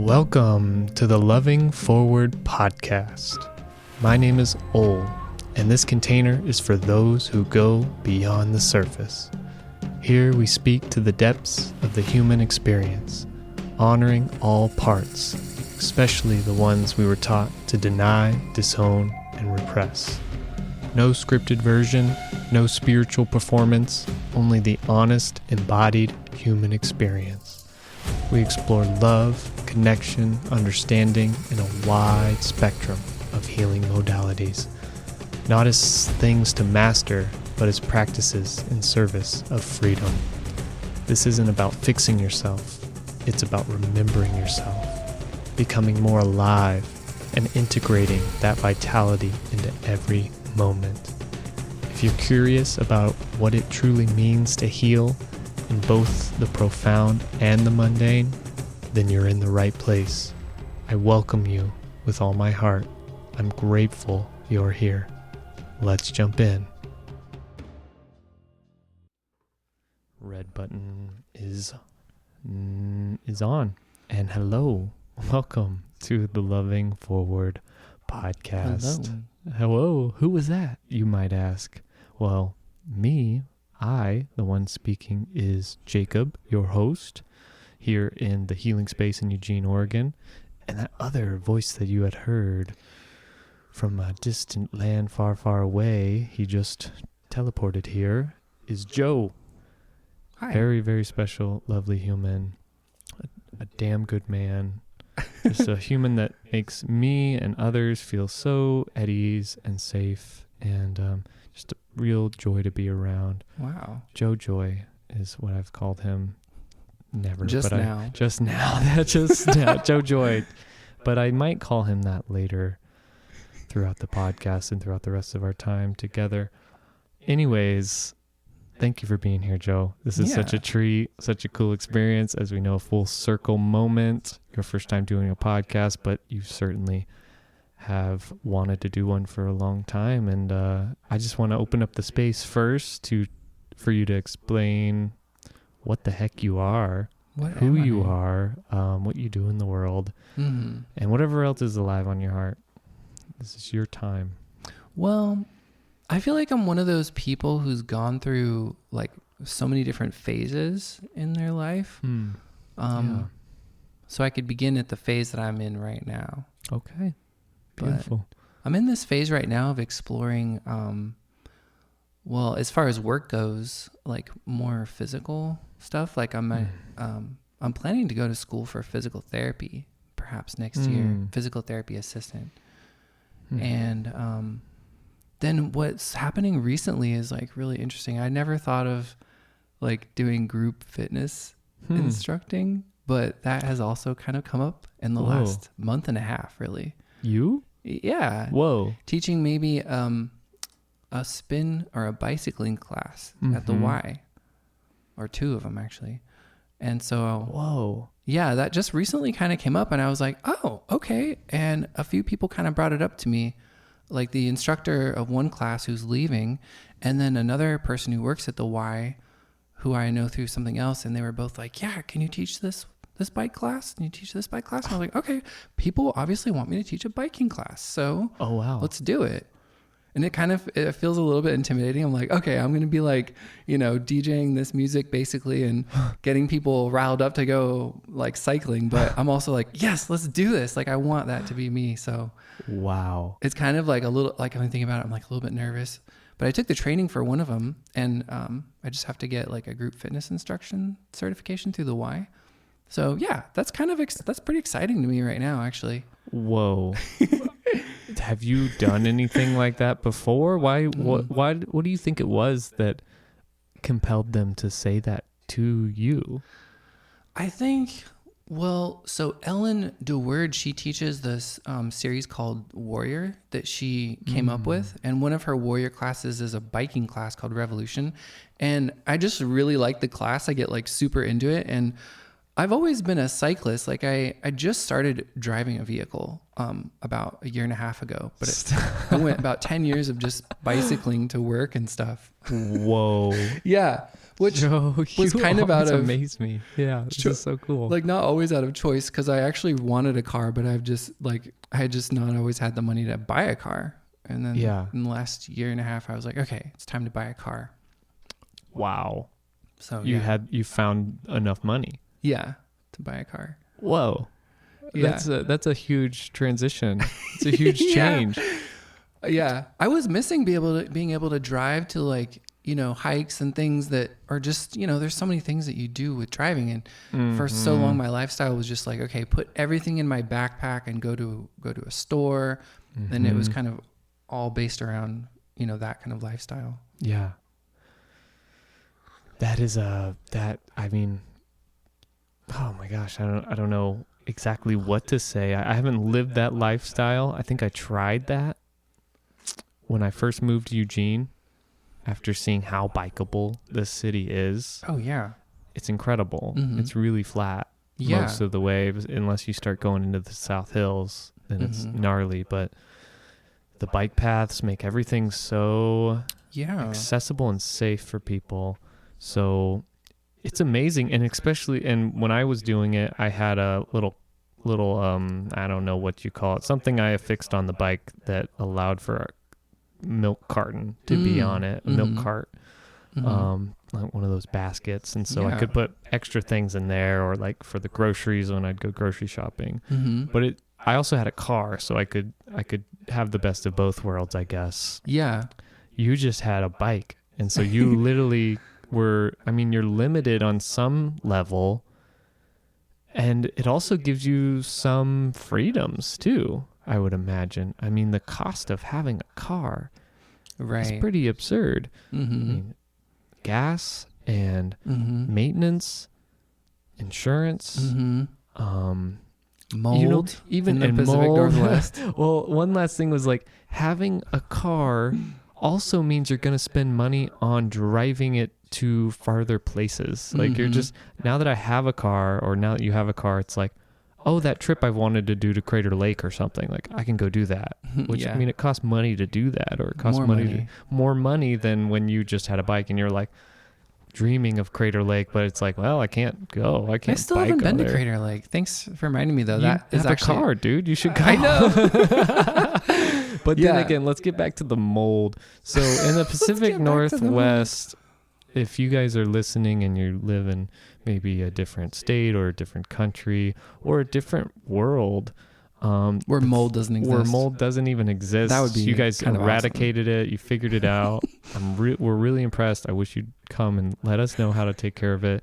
Welcome to the Loving Forward podcast. My name is Ol, and this container is for those who go beyond the surface. Here we speak to the depths of the human experience, honoring all parts, especially the ones we were taught to deny, disown, and repress. No scripted version, no spiritual performance, only the honest, embodied human experience. We explore love, connection, understanding in a wide spectrum of healing modalities, not as things to master, but as practices in service of freedom. This isn't about fixing yourself, it's about remembering yourself, becoming more alive, and integrating that vitality into every moment. If you're curious about what it truly means to heal in both the profound and the mundane, then you're in the right place. I welcome you with all my heart. I'm grateful you're here. Let's jump in. Red button is on. And hello. Welcome to the Loving Forward podcast. Hello. Who was that, you might ask? Well, I, the one speaking, is Jacob, your host, here in the healing space in Eugene, Oregon. And that other voice that you had heard from a distant land far, far away, he just teleported here, is Joe. Hi. Very, very special, lovely human, a damn good man. Just a human that makes me and others feel so at ease and safe, and just a real joy to be around. Wow. Joe Joy is what I've called him. Never. Just now. Just now. Joe Joy. But I might call him that later throughout the podcast and throughout the rest of our time together. Anyways, thank you for being here, Joe. This is such a treat, such a cool experience. As we know, a full circle moment. Your first time doing a podcast, but you certainly have wanted to do one for a long time. And I just want to open up the space first for you to explain what the heck you are, who you are, what you do in the world, and whatever else is alive on your heart. This is your time. Well, I feel like I'm one of those people who's gone through like so many different phases in their life. So I could begin at the phase that I'm in right now. Okay. Beautiful. But I'm in this phase right now of exploring, well, as far as work goes, like more physical stuff. Like I'm planning to go to school for physical therapy, perhaps next year, physical therapy assistant. And then what's happening recently is like really interesting. I never thought of like doing group fitness instructing, but that has also kind of come up in the last month and a half, really. You? Yeah. Whoa. Teaching maybe a spin or a bicycling class at the Y, or two of them actually. And so, yeah, that just recently kind of came up and I was like, oh, okay. And a few people kind of brought it up to me, like the instructor of one class who's leaving, and then another person who works at the Y who I know through something else. And they were both like, yeah, can you teach this bike class? Can you teach this bike class? And I was like, okay, people obviously want me to teach a biking class. So let's do it. And it feels a little bit intimidating. I'm like, okay, I'm going to be like, DJing this music basically and getting people riled up to go like cycling. But I'm also like, yes, let's do this. Like I want that to be me. So wow. It's kind of like a little, like I'm thinking about it, I'm like a little bit nervous, but I took the training for one of them and I just have to get like a group fitness instruction certification through the Y. So yeah, that's that's pretty exciting to me right now, actually. Whoa. Have you done anything like that before? Why? What do you think it was that compelled them to say that to you? I think, so Ellen DeWord, she teaches this series called Warrior that she came up with. And one of her Warrior classes is a biking class called Revolution. And I just really like the class. I get like super into it. And I've always been a cyclist. Like I just started driving a vehicle about a year and a half ago, but I went about 10 years of just bicycling to work and stuff. Whoa. Yeah. which was kind of out of amaze me. Yeah, this is so cool. Like not always out of choice, because I actually wanted a car, but I had just not always had the money to buy a car. And then in the last year and a half, I was like, okay, it's time to buy a car. Wow. So you found enough money. Yeah, to buy a car. Whoa. Yeah. That's a huge transition. It's a huge change. Yeah. I was missing being able to drive to like, you know, hikes and things that are just, you know, there's so many things that you do with driving. And for so long, my lifestyle was just like, okay, put everything in my backpack and go to a store. And it was kind of all based around, you know, that kind of lifestyle. Yeah. That is I mean, oh my gosh, I don't know exactly what to say. I haven't lived that lifestyle. I think I tried that when I first moved to Eugene after seeing how bikeable this city is. Oh yeah. It's incredible. It's really flat most of the way, unless you start going into the South Hills, then it's gnarly, but the bike paths make everything so accessible and safe for people. So it's amazing. And when I was doing it, I had a little I don't know what you call it, something I affixed on the bike that allowed for a milk carton to be on it, a milk cart, like one of those baskets. And so I could put extra things in there, or like for the groceries when I'd go grocery shopping. But I also had a car, so I could have the best of both worlds, I guess. Yeah. You just had a bike. And so you literally you're limited on some level, and it also gives you some freedoms too, I would imagine. I mean, the cost of having a car is pretty absurd. I mean, gas and maintenance, insurance, mold, you know, even in the Pacific Northwest. Well, one last thing was like having a car also means you're going to spend money on driving it to farther places. Like you're just, now that I have a car, or now that you have a car, it's like, oh, that trip I've wanted to do to Crater Lake or something, like I can go do that. Which I mean, it costs money to do that, or it costs more money than when you just had a bike and you're like dreaming of Crater Lake, but it's like, well, I can't go. I still haven't been to Crater Lake. Thanks for reminding me though. That is actually a car, dude. You should go. I know. But then again, let's get back to the mold. So in the Pacific Northwest, if you guys are listening and you live in maybe a different state or a different country or a different world, where mold doesn't exist. Where mold doesn't even exist. That would be you guys kind of eradicated it. You figured it out. We're really impressed. I wish you'd come and let us know how to take care of it.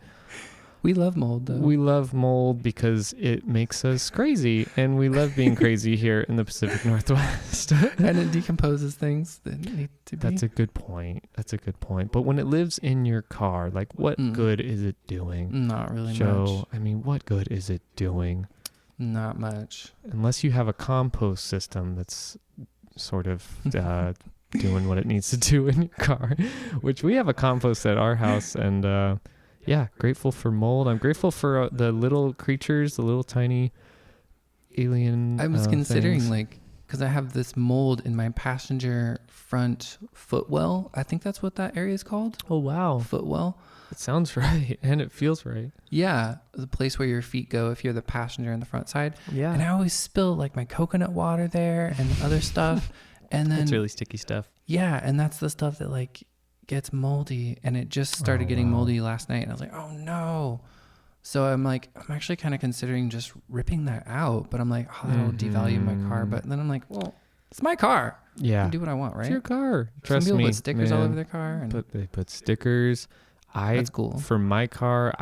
We love mold, though. We love mold because it makes us crazy, and we love being crazy here in the Pacific Northwest. And it decomposes things that need to be. That's a good point. But when it lives in your car, like, what good is it doing? Not really Joe, much. I mean, what good is it doing? Not much. Unless you have a compost system that's sort of doing what it needs to do in your car, which we have a compost at our house, and grateful for mold. I'm grateful for the little creatures, the little tiny alien I was considering things. because I have this mold in my passenger front footwell. I think that's what that area is called. Oh, wow. Footwell. It sounds right, and it feels right. Yeah, the place where your feet go if you're the passenger on the front side. Yeah. And I always spill like my coconut water there and other stuff. And then it's really sticky stuff. Yeah, and that's the stuff that like gets moldy, and it just started getting moldy last night, and I was like, oh no. So I'm actually kind of considering just ripping that out, but I'm like, oh, that'll devalue my car. But then I'm like, well, it's my car. Yeah. I can do what I want, right? It's your car. Trust me. Some people put stickers all over their car. And they put stickers. That's cool. For my car,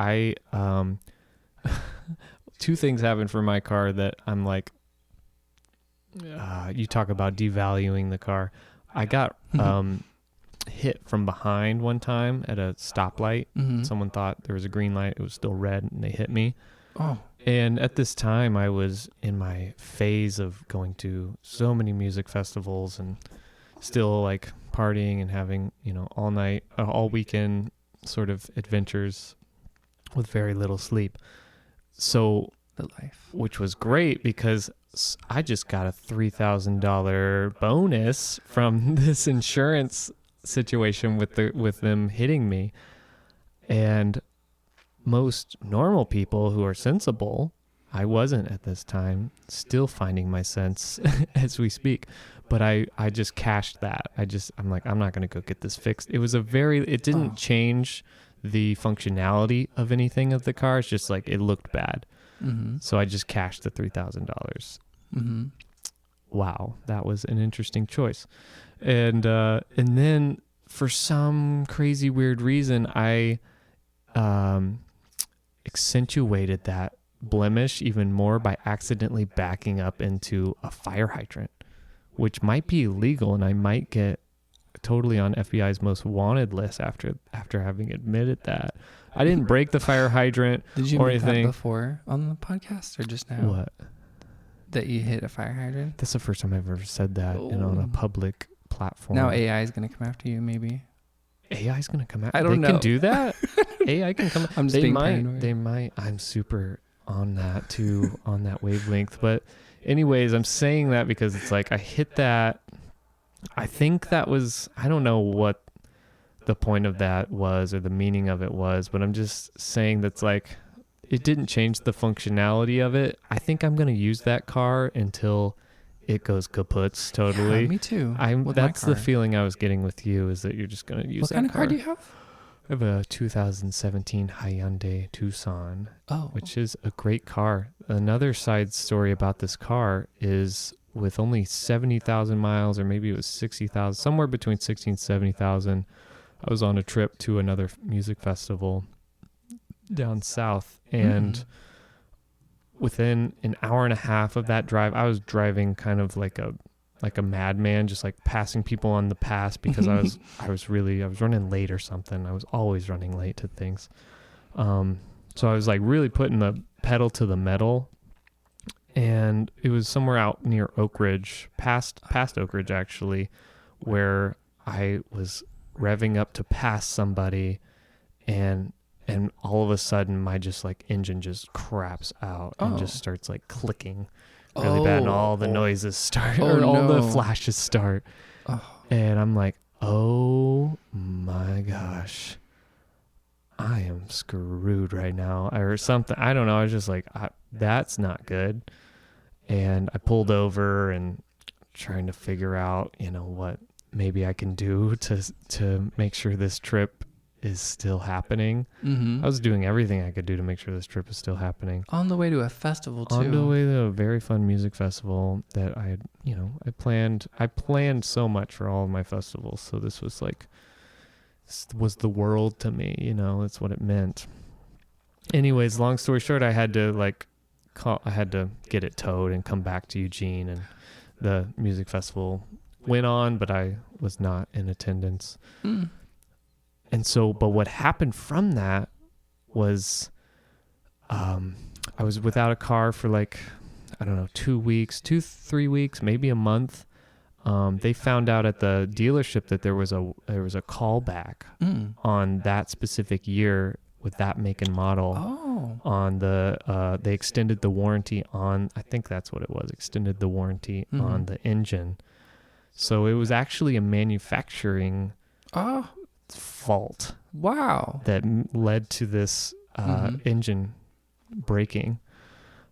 two things happened for my car that I'm like, you talk about devaluing the car. I got hit from behind one time at a stoplight. Someone thought there was a green light. It was still red, and they hit me. Oh. And at this time, I was in my phase of going to so many music festivals and still like partying and having, all night, all weekend sort of adventures with very little sleep. So the life, which was great because I just got a $3,000 bonus from this insurance situation with them hitting me. And most normal people who are sensible, I wasn't at this time, still finding my sense as we speak. But I just cashed that. I'm like, I'm not going to go get this fixed. It didn't change the functionality of anything of the car. It's just like, it looked bad. Mm-hmm. So I just cashed the $3,000. Mm-hmm. Wow. That was an interesting choice. And then for some crazy weird reason, I, accentuated that blemish even more by accidentally backing up into a fire hydrant, which might be illegal, and I might get totally on FBI's most wanted list after having admitted that. I didn't break the fire hydrant. Did you or make anything. That before on the podcast or just now? What? That you hit a fire hydrant? That's the first time I've ever said that on a public platform. Now AI is going to come after you, maybe. AI is going to come out. I don't know. They can do that? AI can come. I'm just being paranoid. They might. I'm super on that too, on that wavelength. But anyways, I'm saying that because it's like I hit that. I think that was, I don't know what the point of that was or the meaning of it was, but I'm just saying that's like, it didn't change the functionality of it. I think I'm going to use that car until it goes kaputs totally. Yeah, me too. That's the feeling I was getting with you, is that you're just going to use that car. What kind of car do you have? I have a 2017 Hyundai Tucson, which is a great car. Another side story about this car is with only 70,000 miles, or maybe it was 60,000, somewhere between 60 and 70,000, I was on a trip to another music festival down south, and within an hour and a half of that drive, I was driving kind of like a madman, just like passing people on the pass because I was running late or something. I was always running late to things. So I was like really putting the pedal to the metal, and it was somewhere out near Oak Ridge, past Oak Ridge actually, where I was revving up to pass somebody, and all of a sudden my just like engine just craps out and just starts like clicking really bad, and all the noises start, all the flashes start. And I'm like, oh my gosh, I am screwed right now, or something. I don't know. I was just like, that's not good. And I pulled over and trying to figure out, what maybe I can do to make sure this trip is still happening. I was doing everything I could do to make sure this trip is still happening. On the way to a festival too. On the way to a very fun music festival that I had, I planned so much for all of my festivals. So this was was the world to me, that's what it meant. Anyways, long story short, I had to get it towed and come back to Eugene, and the music festival went on, but I was not in attendance. And so, but what happened from that was, I was without a car for 2 weeks, 3 weeks, maybe a month. They found out at the dealership that there was a callback on that specific year with that make and model. On they extended the warranty on, I think that's what it was, extended the warranty on the engine. So it was actually a manufacturing fault. Wow. That led to this engine breaking.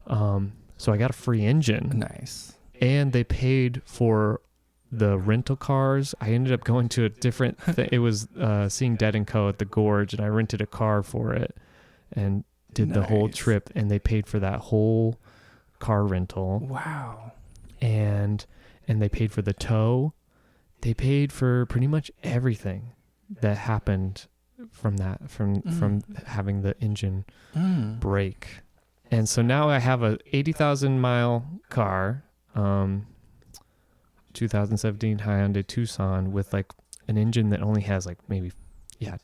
So I got a free engine. Nice. And they paid for the rental cars. I ended up going to a different thing. It was Seeing Dead & Co. at the Gorge, and I rented a car for it and did the whole trip, and they paid for that whole car rental. Wow. And they paid for the tow. They paid for pretty much everything that happened from having the engine break. And so now I have a 80,000 mile car, 2017 Hyundai Tucson with like an engine that only has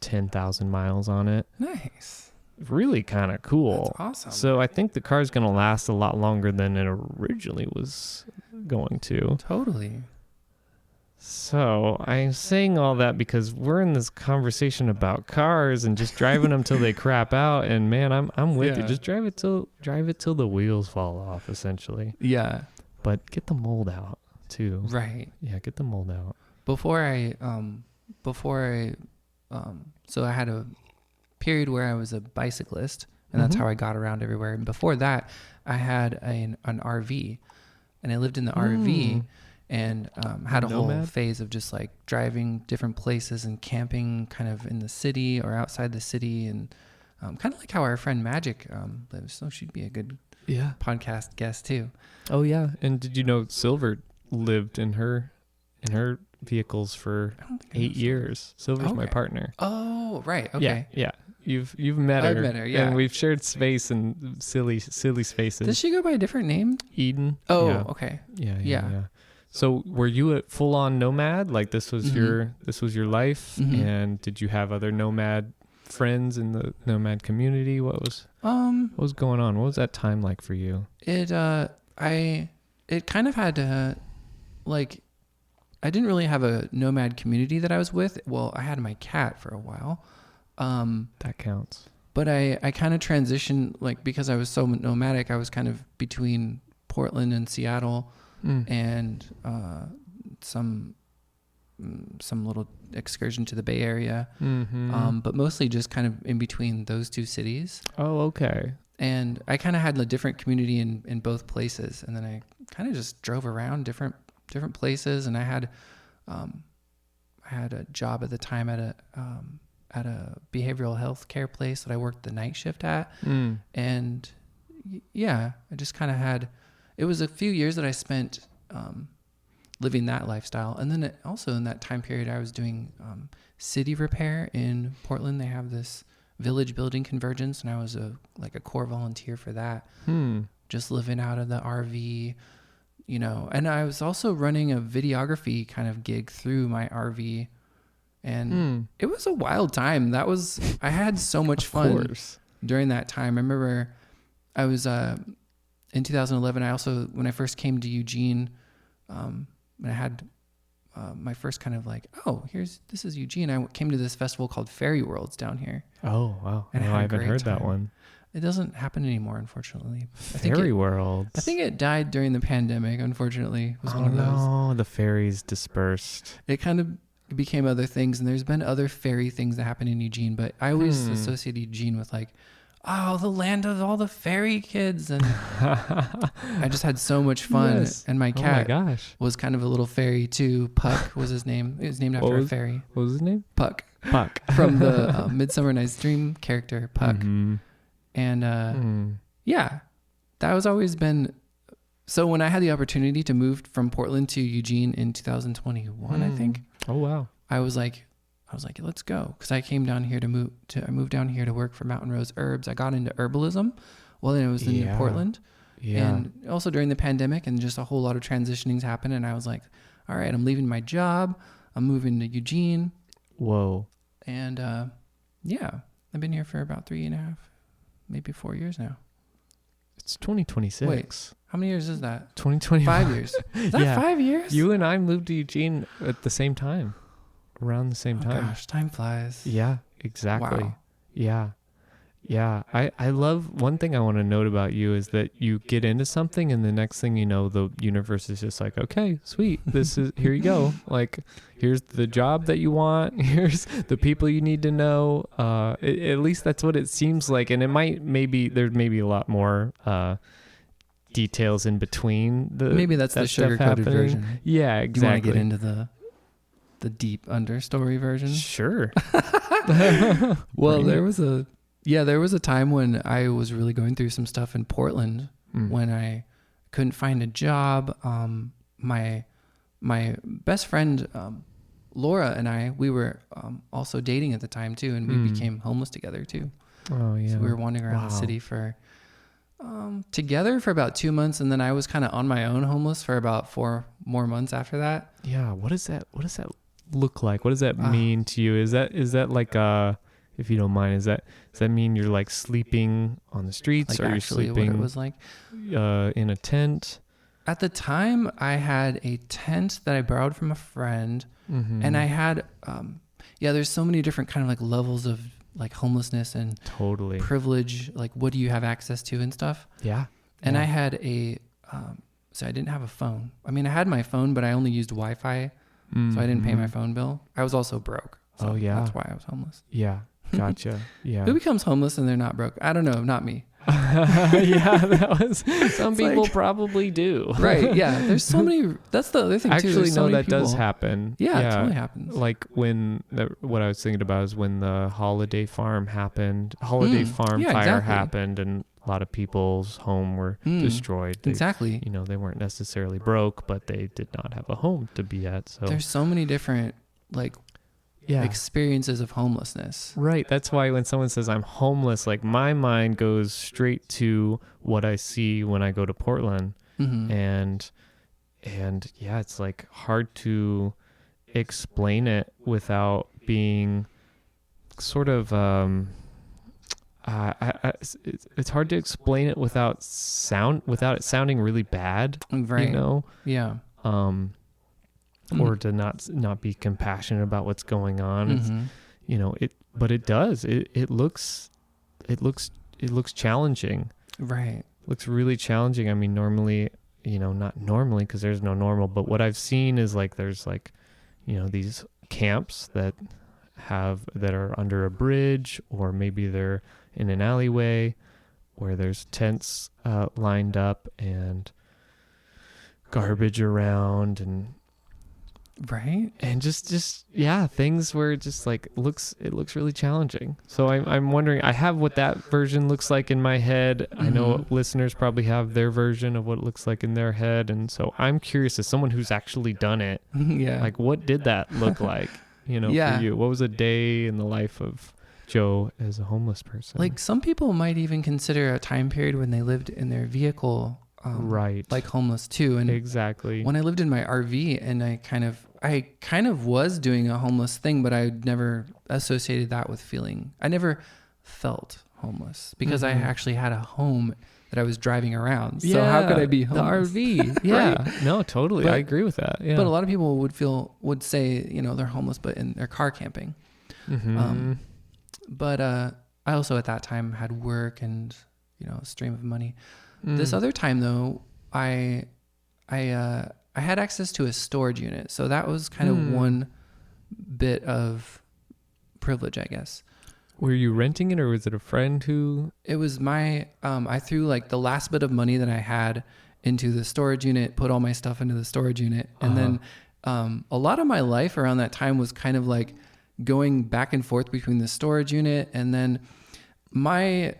10,000 miles on it. Nice. Really kind of cool. That's awesome. So I think the car's going to last a lot longer than it originally was going to. Totally. So I'm saying all that because we're in this conversation about cars and just driving them till they crap out. And man, I'm with you. Just drive it till the wheels fall off, essentially. Yeah. But get the mold out too. Right. Yeah, get the mold out. So I had a period where I was a bicyclist, and that's how I got around everywhere. And before that, I had an RV, and I lived in the RV and had a whole phase of just like driving different places and camping kind of in the city or outside the city, and kind of like how our friend Magic lives. So she'd be a good podcast guest too. Oh yeah. And did you know Silver lived in her vehicles for 8 years? Silver's my partner. Oh, right. Okay. Yeah. You've met her. I've met her, yeah. And we've shared space and silly spaces. Does she go by a different name? Eden. Oh, yeah. okay. Yeah. So were you a full-on nomad? Like this was your life? And did you have other nomad friends in the nomad community? What was going on? What was that time like for you? It kind of had to, like, I didn't really have a nomad community that I was with. Well, I had my cat for a while. That counts. But I kind of transitioned, like, because I was so nomadic, I was kind of between Portland and Seattle and some little excursion to the Bay Area. But mostly just kind of in between those two cities. Oh, okay. And I kind of had a different community in both places. And then I kind of just drove around different places. And I had a job at the time at a behavioral health care place that I worked the night shift at. And I just kind of had, it was a few years that I spent living that lifestyle. And then also in that time period, I was doing city repair in Portland. They have this village building convergence, and I was a core volunteer for that. Just living out of the RV, and I was also running a videography kind of gig through my RV. And it was a wild time. I had so much fun during that time. I remember I was, in 2011, when I first came to Eugene, and I had my first kind of like, this is Eugene. I came to this festival called Fairy Worlds down here. Oh, wow. And I haven't heard that one. It doesn't happen anymore, unfortunately. Fairy Worlds. I think it died during the pandemic, unfortunately. It was one of those. No, the fairies dispersed. It kind of became other things, and there's been other fairy things that happen in Eugene, but I always associate Eugene with like, the land of all the fairy kids, and I just had so much fun. Yes. And my cat was kind of a little fairy too. Puck was his name. It was named after a fairy. What was his name? Puck from the Midsummer Night's Dream character Puck. And that was always been. So when I had the opportunity to move from Portland to Eugene in 2021, I think. Oh wow! I was like, let's go, because I came down here I moved down here to work for Mountain Rose Herbs. I got into herbalism while I was in Portland, and also during the pandemic, and just a whole lot of transitionings happened. And I was like, all right, I'm leaving my job. I'm moving to Eugene. Whoa! And I've been here for about 3.5, maybe 4 years now. It's 2026. Wait, how many years is that? 2020. 5 years. Is that 5 years? You and I moved to Eugene at the same time. Around the same time. Gosh, time flies. Yeah, exactly. Wow. Yeah. I love, one thing I want to note about you is that you get into something, and the next thing you know, the universe is just like, okay, sweet. Here you go. Like, here's the job that you want. Here's the people you need to know. At least that's what it seems like. And there may be a lot more, details in between maybe that's the sugar-coated version. Yeah, exactly. You want to get into the deep understory version? Sure. Well, there was a time when I was really going through some stuff in Portland when I couldn't find a job. My best friend Laura and we were also dating at the time too, and we became homeless together too. Oh yeah. So we were wandering around the city together for about 2 months, and then I was kind of on my own homeless for about 4 more months after that. Yeah. What does that look like? What does that mean to you? Is that like if you don't mind, does that mean you're like sleeping on the streets, or you're sleeping what it was like in a tent? At the time, I had a tent that I borrowed from a friend, and I had there's so many different kind of like levels of like homelessness and totally privilege, like what do you have access to and stuff. And I had so I didn't have a phone. I mean, I had my phone, but I only used Wi-Fi, so I didn't pay my phone bill. I was also broke, so that's why I was homeless. Gotcha. Yeah. Who becomes homeless and they're not broke? I don't know. Not me. Yeah, that was. Some people like, probably do. Right. Yeah. There's so many. That's the other thing too. Actually, There's so no, many that people. does happen. Yeah, it totally happens. Like what I was thinking about is when the Holiday Farm Farm yeah, fire exactly. happened, and a lot of people's home were destroyed. Exactly. They weren't necessarily broke, but they did not have a home to be at. So there's so many different experiences of homelessness. Right. That's why when someone says I'm homeless, like my mind goes straight to what I see when I go to Portland. And yeah, it's like hard to explain it without being sort of it's hard to explain it without it sounding really bad. Right. Yeah. Or to not be compassionate about what's going on. But it does. It looks challenging. Right. Looks really challenging. I mean, normally, not normally because there's no normal, but what I've seen is like there's like, these camps that are under a bridge, or maybe they're in an alleyway where there's tents lined up and garbage around and right, and just things where it just like it looks really challenging. So I'm wondering, I have what that version looks like in my head. I know listeners probably have their version of what it looks like in their head, and so I'm curious, as someone who's actually done it, like what did that look like for you? What was a day in the life of Joe as a homeless person? Like some people might even consider a time period when they lived in their vehicle right, like homeless too. And exactly, when I lived in my RV, and I kind of was doing a homeless thing, but I never associated that with feeling. I never felt homeless because I actually had a home that I was driving around. So how could I be homeless? The RV. Yeah. Right? No, totally. I agree with that. Yeah. But a lot of people would say, they're homeless, but in their car camping. But I also at that time had work and, a stream of money. This other time though, I had access to a storage unit. So that was kind of one bit of privilege, I guess. Were you renting it, or was it a friend who? It was my, I threw like the last bit of money that I had into the storage unit, put all my stuff into the storage unit. And then a lot of my life around that time was kind of like going back and forth between the storage unit. And then my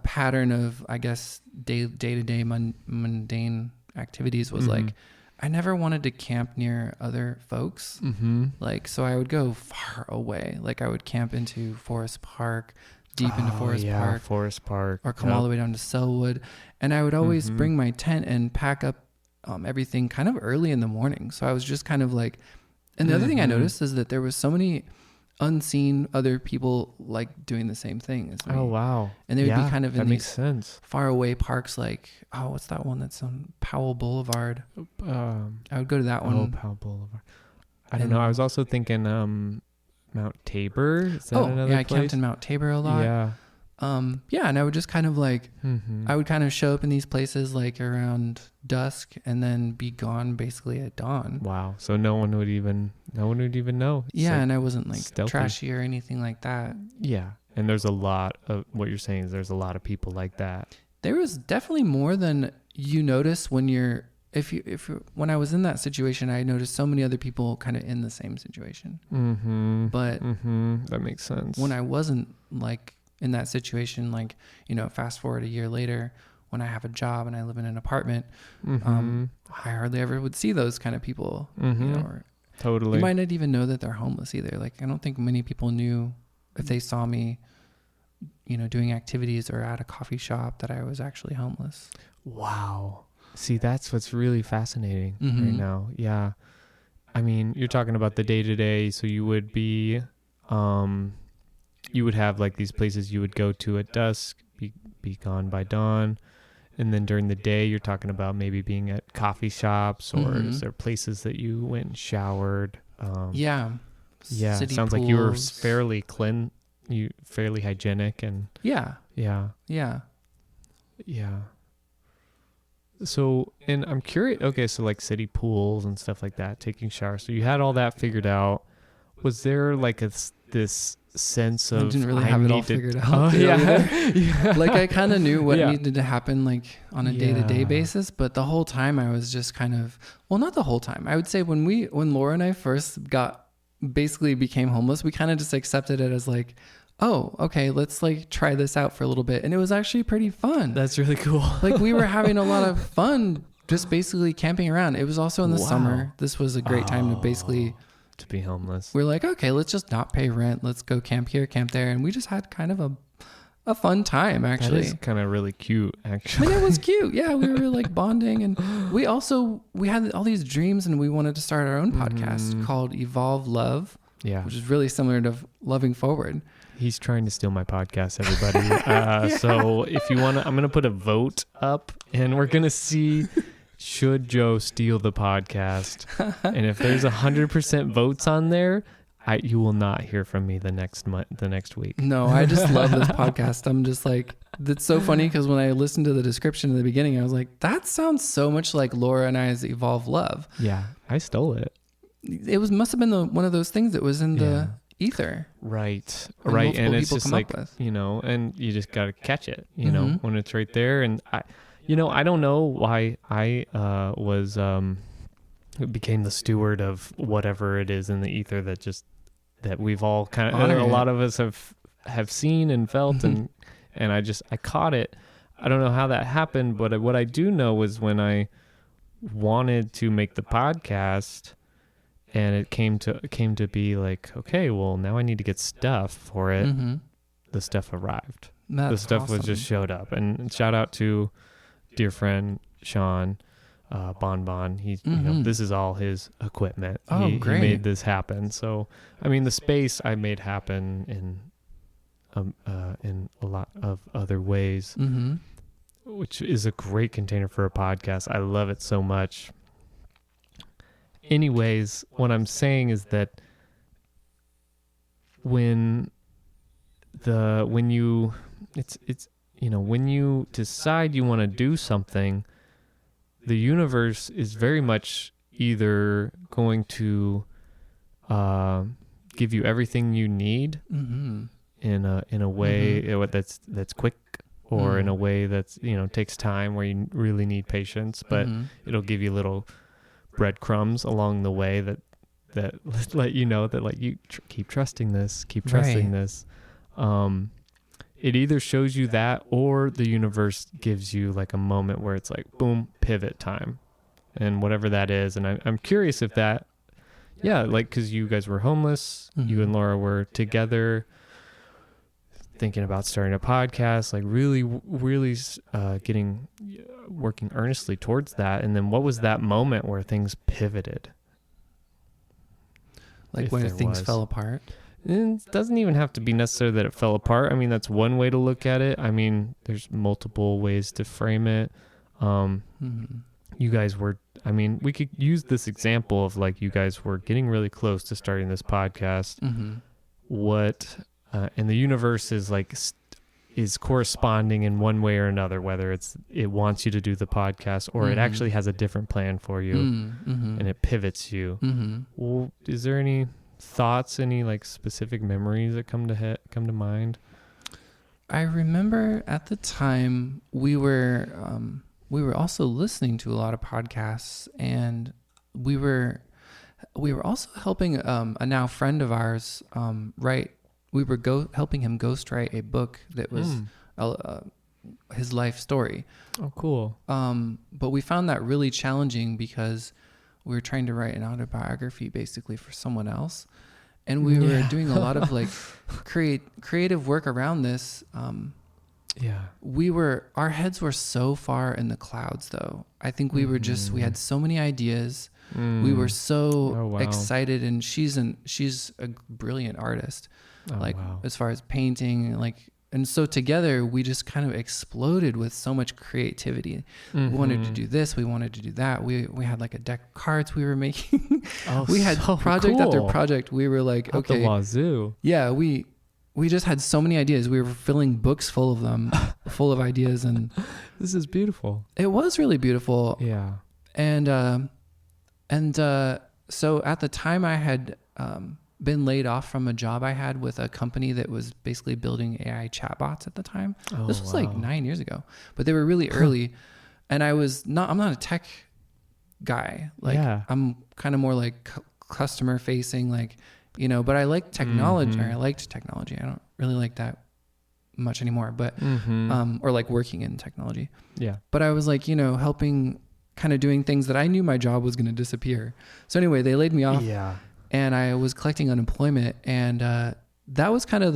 pattern of, I guess, day-to-day mundane activities was like, I never wanted to camp near other folks. Like, so I would go far away. Like I would camp into Forest Park, deep into Forest Park, or come all the way down to Selwood. And I would always bring my tent and pack up everything kind of early in the morning. So I was just kind of like, and the other thing I noticed is that there was so many unseen other people like doing the same thing as me. Oh wow. And they would be kind of in these far away parks, like what's that one that's on Powell Boulevard? I would go to that one. Powell Boulevard. I don't know. I was also thinking Mount Tabor. Is that another place? I camped in Mount Tabor a lot. Yeah. And I would just kind of like, I would kind of show up in these places like around dusk and then be gone basically at dawn. Wow. So no one would even know. It's yeah. Like and I wasn't like stealthy. Trashy or anything like that. Yeah. And there's a lot of what you're saying is there's a lot of people like that. There was definitely more than you notice when when I was in that situation. I noticed so many other people kind of in the same situation. But that makes sense. When I wasn't like in that situation, like, fast forward a year later when I have a job and I live in an apartment, I hardly ever would see those kind of people. Or totally. You might not even know that they're homeless either. Like, I don't think many people knew if they saw me, doing activities or at a coffee shop that I was actually homeless. Wow. See, that's what's really fascinating right now. Yeah. I mean, you're talking about the day-to-day, so you would be, you would have like these places you would go to at dusk, be gone by dawn. And then during the day, you're talking about maybe being at coffee shops, or is there places that you went and showered? Yeah. It sounds like you were fairly fairly hygienic and yeah. So, and I'm curious, okay, so like city pools and stuff like that, taking showers. So you had all that figured out. Was there like this sense of I didn't really have it all figured out. Yeah. Like I kind of knew what needed to happen like on a day-to-day basis, but the whole time I was just kind of, well, not the whole time. I would say when Laura and I first basically became homeless, we kind of just accepted it as like, oh, okay, let's like try this out for a little bit. And it was actually pretty fun. That's really cool. Like we were having a lot of fun just basically camping around. It was also in the summer. This was a great time to basically be homeless. We're like, okay, let's just not pay rent. Let's go camp here, camp there. And we just had kind of a fun time, actually. That is kind of really cute, actually. I mean, it was cute. Yeah, we were like bonding. And we had all these dreams, and we wanted to start our own podcast called Evolve Love. Yeah. Which is really similar to Loving Forward. He's trying to steal my podcast, everybody. So if you want to, I'm going to put a vote up, and we're going to see... should Joe steal the podcast? And if there's 100% votes on there, you will not hear from me the next week. No, I just love this podcast. I'm just like, it's so funny because when I listened to the description in the beginning, I was like, that sounds so much like Laura and I's Evolve Love. Yeah, I stole it. It must have been one of those things that was in the ether. Right. And it's just like, and you just got to catch it, you know, when it's right there. And I don't know why I became the steward of whatever it is in the ether that we've all kind of, a lot of us have seen and felt, and I caught it. I don't know how that happened, but what I do know was when I wanted to make the podcast, and it came to be like, okay, well, now I need to get stuff for it. The stuff arrived. The stuff was just showed up, and shout out to dear friend Sean Bon. He's this is all his equipment. He made this happen. So I mean, the space I made happen in a lot of other ways, which is a great container for a podcast. I love it so much. Anyways, what I'm saying is that when you decide you want to do something, the universe is very much either going to give you everything you need in a way that's quick, or in a way that's takes time, where you really need patience, but it'll give you little breadcrumbs along the way that let you know that like you keep trusting this. It either shows you that, or the universe gives you like a moment where it's like, boom, pivot time, and whatever that is. And I'm curious if that, like, cause you guys were homeless, you and Laura were together thinking about starting a podcast, like really working earnestly towards that. And then what was that moment where things pivoted? Like when things fell apart? It doesn't even have to be necessary that it fell apart. I mean, that's one way to look at it. I mean, there's multiple ways to frame it. You guys were, we could use this example of like, you guys were getting really close to starting this podcast. And the universe is like, is corresponding in one way or another, whether it wants you to do the podcast, or it actually has a different plan for you, and it pivots you. Well, is there any thoughts, any like specific memories that come to mind? I remember at the time we were also listening to a lot of podcasts, and we were also helping a now friend of ours write. We were helping him ghostwrite a book that was his life story. Oh, cool. But we found that really challenging because we were trying to write an autobiography basically for someone else. And we were doing a lot of like creative work around this. Our heads were so far in the clouds though. I think we had so many ideas. We were so excited, and she's a brilliant artist. As far as painting, and so together we just kind of exploded with so much creativity. We wanted to do this, we wanted to do that. We had like a deck of cards we were making. We had project after project. We were like, out the wazoo. Yeah, we just had so many ideas. We were filling books full of them, full of ideas, and this is beautiful. It was really beautiful. Yeah. And so at the time I had been laid off from a job I had with a company that was basically building AI chatbots at the time. This was like 9 years ago, but they were really early. And I'm not a tech guy. Like I'm kind of more like customer facing, like, you know, but I like technology, or I liked technology. I don't really like that much anymore, but, or like working in technology. Yeah. But I was like, you know, helping, kind of doing things that I knew my job was going to disappear. So anyway, they laid me off. Yeah. And I was collecting unemployment, and that was kind of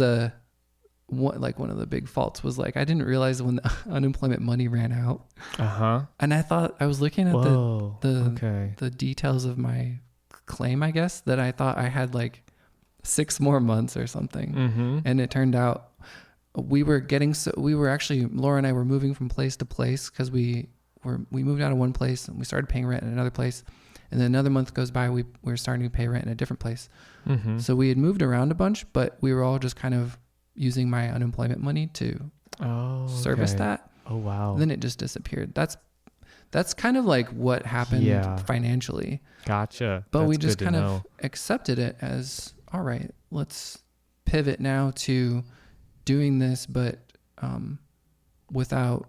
one of the big faults was like I didn't realize when the unemployment money ran out. And I thought I was looking at the details of my claim, I guess, that I thought I had like 6 more months or something. And it turned out Laura and I were moving from place to place because we moved out of one place and we started paying rent in another place. And then another month goes by, we were starting to pay rent in a different place. So we had moved around a bunch, but we were all just kind of using my unemployment money to service that. Oh, wow. And then it just disappeared. That's kind of like what happened financially. Gotcha. But we just kind of accepted it as, all right, let's pivot now to doing this, but without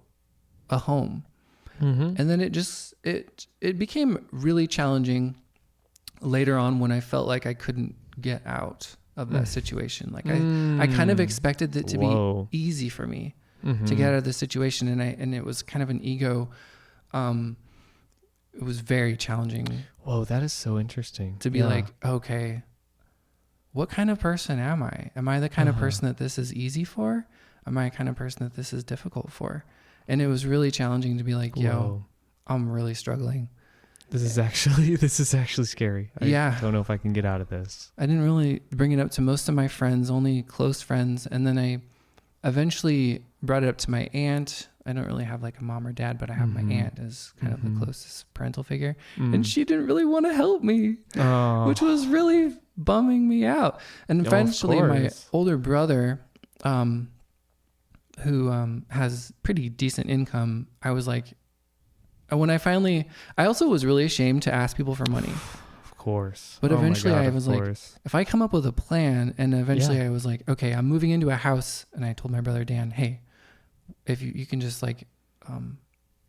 a home. And then it became really challenging later on when I felt like I couldn't get out of that situation. Like I kind of expected it to be easy for me to get out of the situation. And it was kind of an ego. It was very challenging. Whoa, that is so interesting. To be like, okay, what kind of person am I? Am I the kind of person that this is easy for? Am I the kind of person that this is difficult for? And it was really challenging to be like, yo, I'm really struggling. This is actually scary. I don't know if I can get out of this. I didn't really bring it up to most of my friends, only close friends. And then I eventually brought it up to my aunt. I don't really have like a mom or dad, but I have my aunt as kind of the closest parental figure. And she didn't really want to help me, which was really bumming me out. And eventually my older brother, who has pretty decent income, I was like, I also was really ashamed to ask people for money. Of course. But eventually I was like, if I come up with a plan, and eventually I was like, okay, I'm moving into a house. And I told my brother, Dan, hey, if you can just like,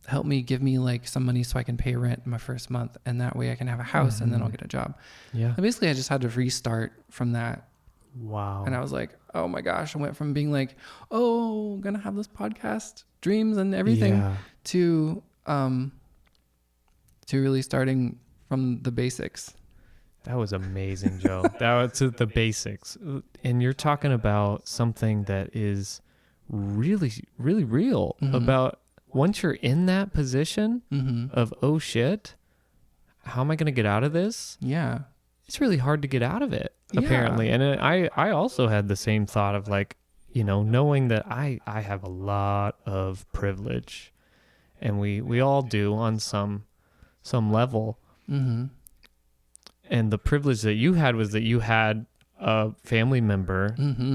help me, give me like some money so I can pay rent my first month. And that way I can have a house and then I'll get a job. Yeah. And basically I just had to restart from that. Wow. And I was like, oh my gosh, I went from being like, oh, I'm going to have this podcast, dreams and everything, to really starting from the basics. That was amazing, Joe. That was to the basics. And you're talking about something that is really, really real about once you're in that position of, oh shit, how am I going to get out of this? Yeah. It's really hard to get out of it, apparently. And I also had the same thought of like, you know, knowing that I have a lot of privilege, and we all do on some level. And the privilege that you had was that you had a family member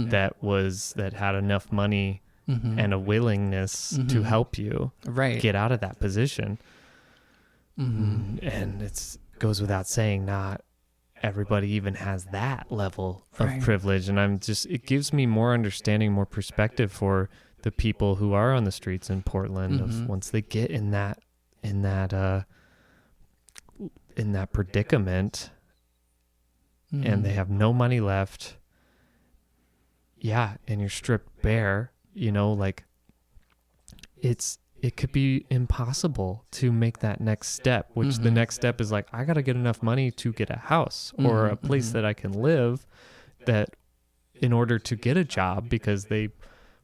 that had enough money and a willingness to help you get out of that position. And it goes without saying, not everybody even has that level of privilege. And it gives me more understanding, more perspective for the people who are on the streets in Portland of once they get in that predicament and they have no money left. Yeah. And you're stripped bare, you know, like it could be impossible to make that next step, which the next step is like, I got to get enough money to get a house or a place that I can live, that in order to get a job, because they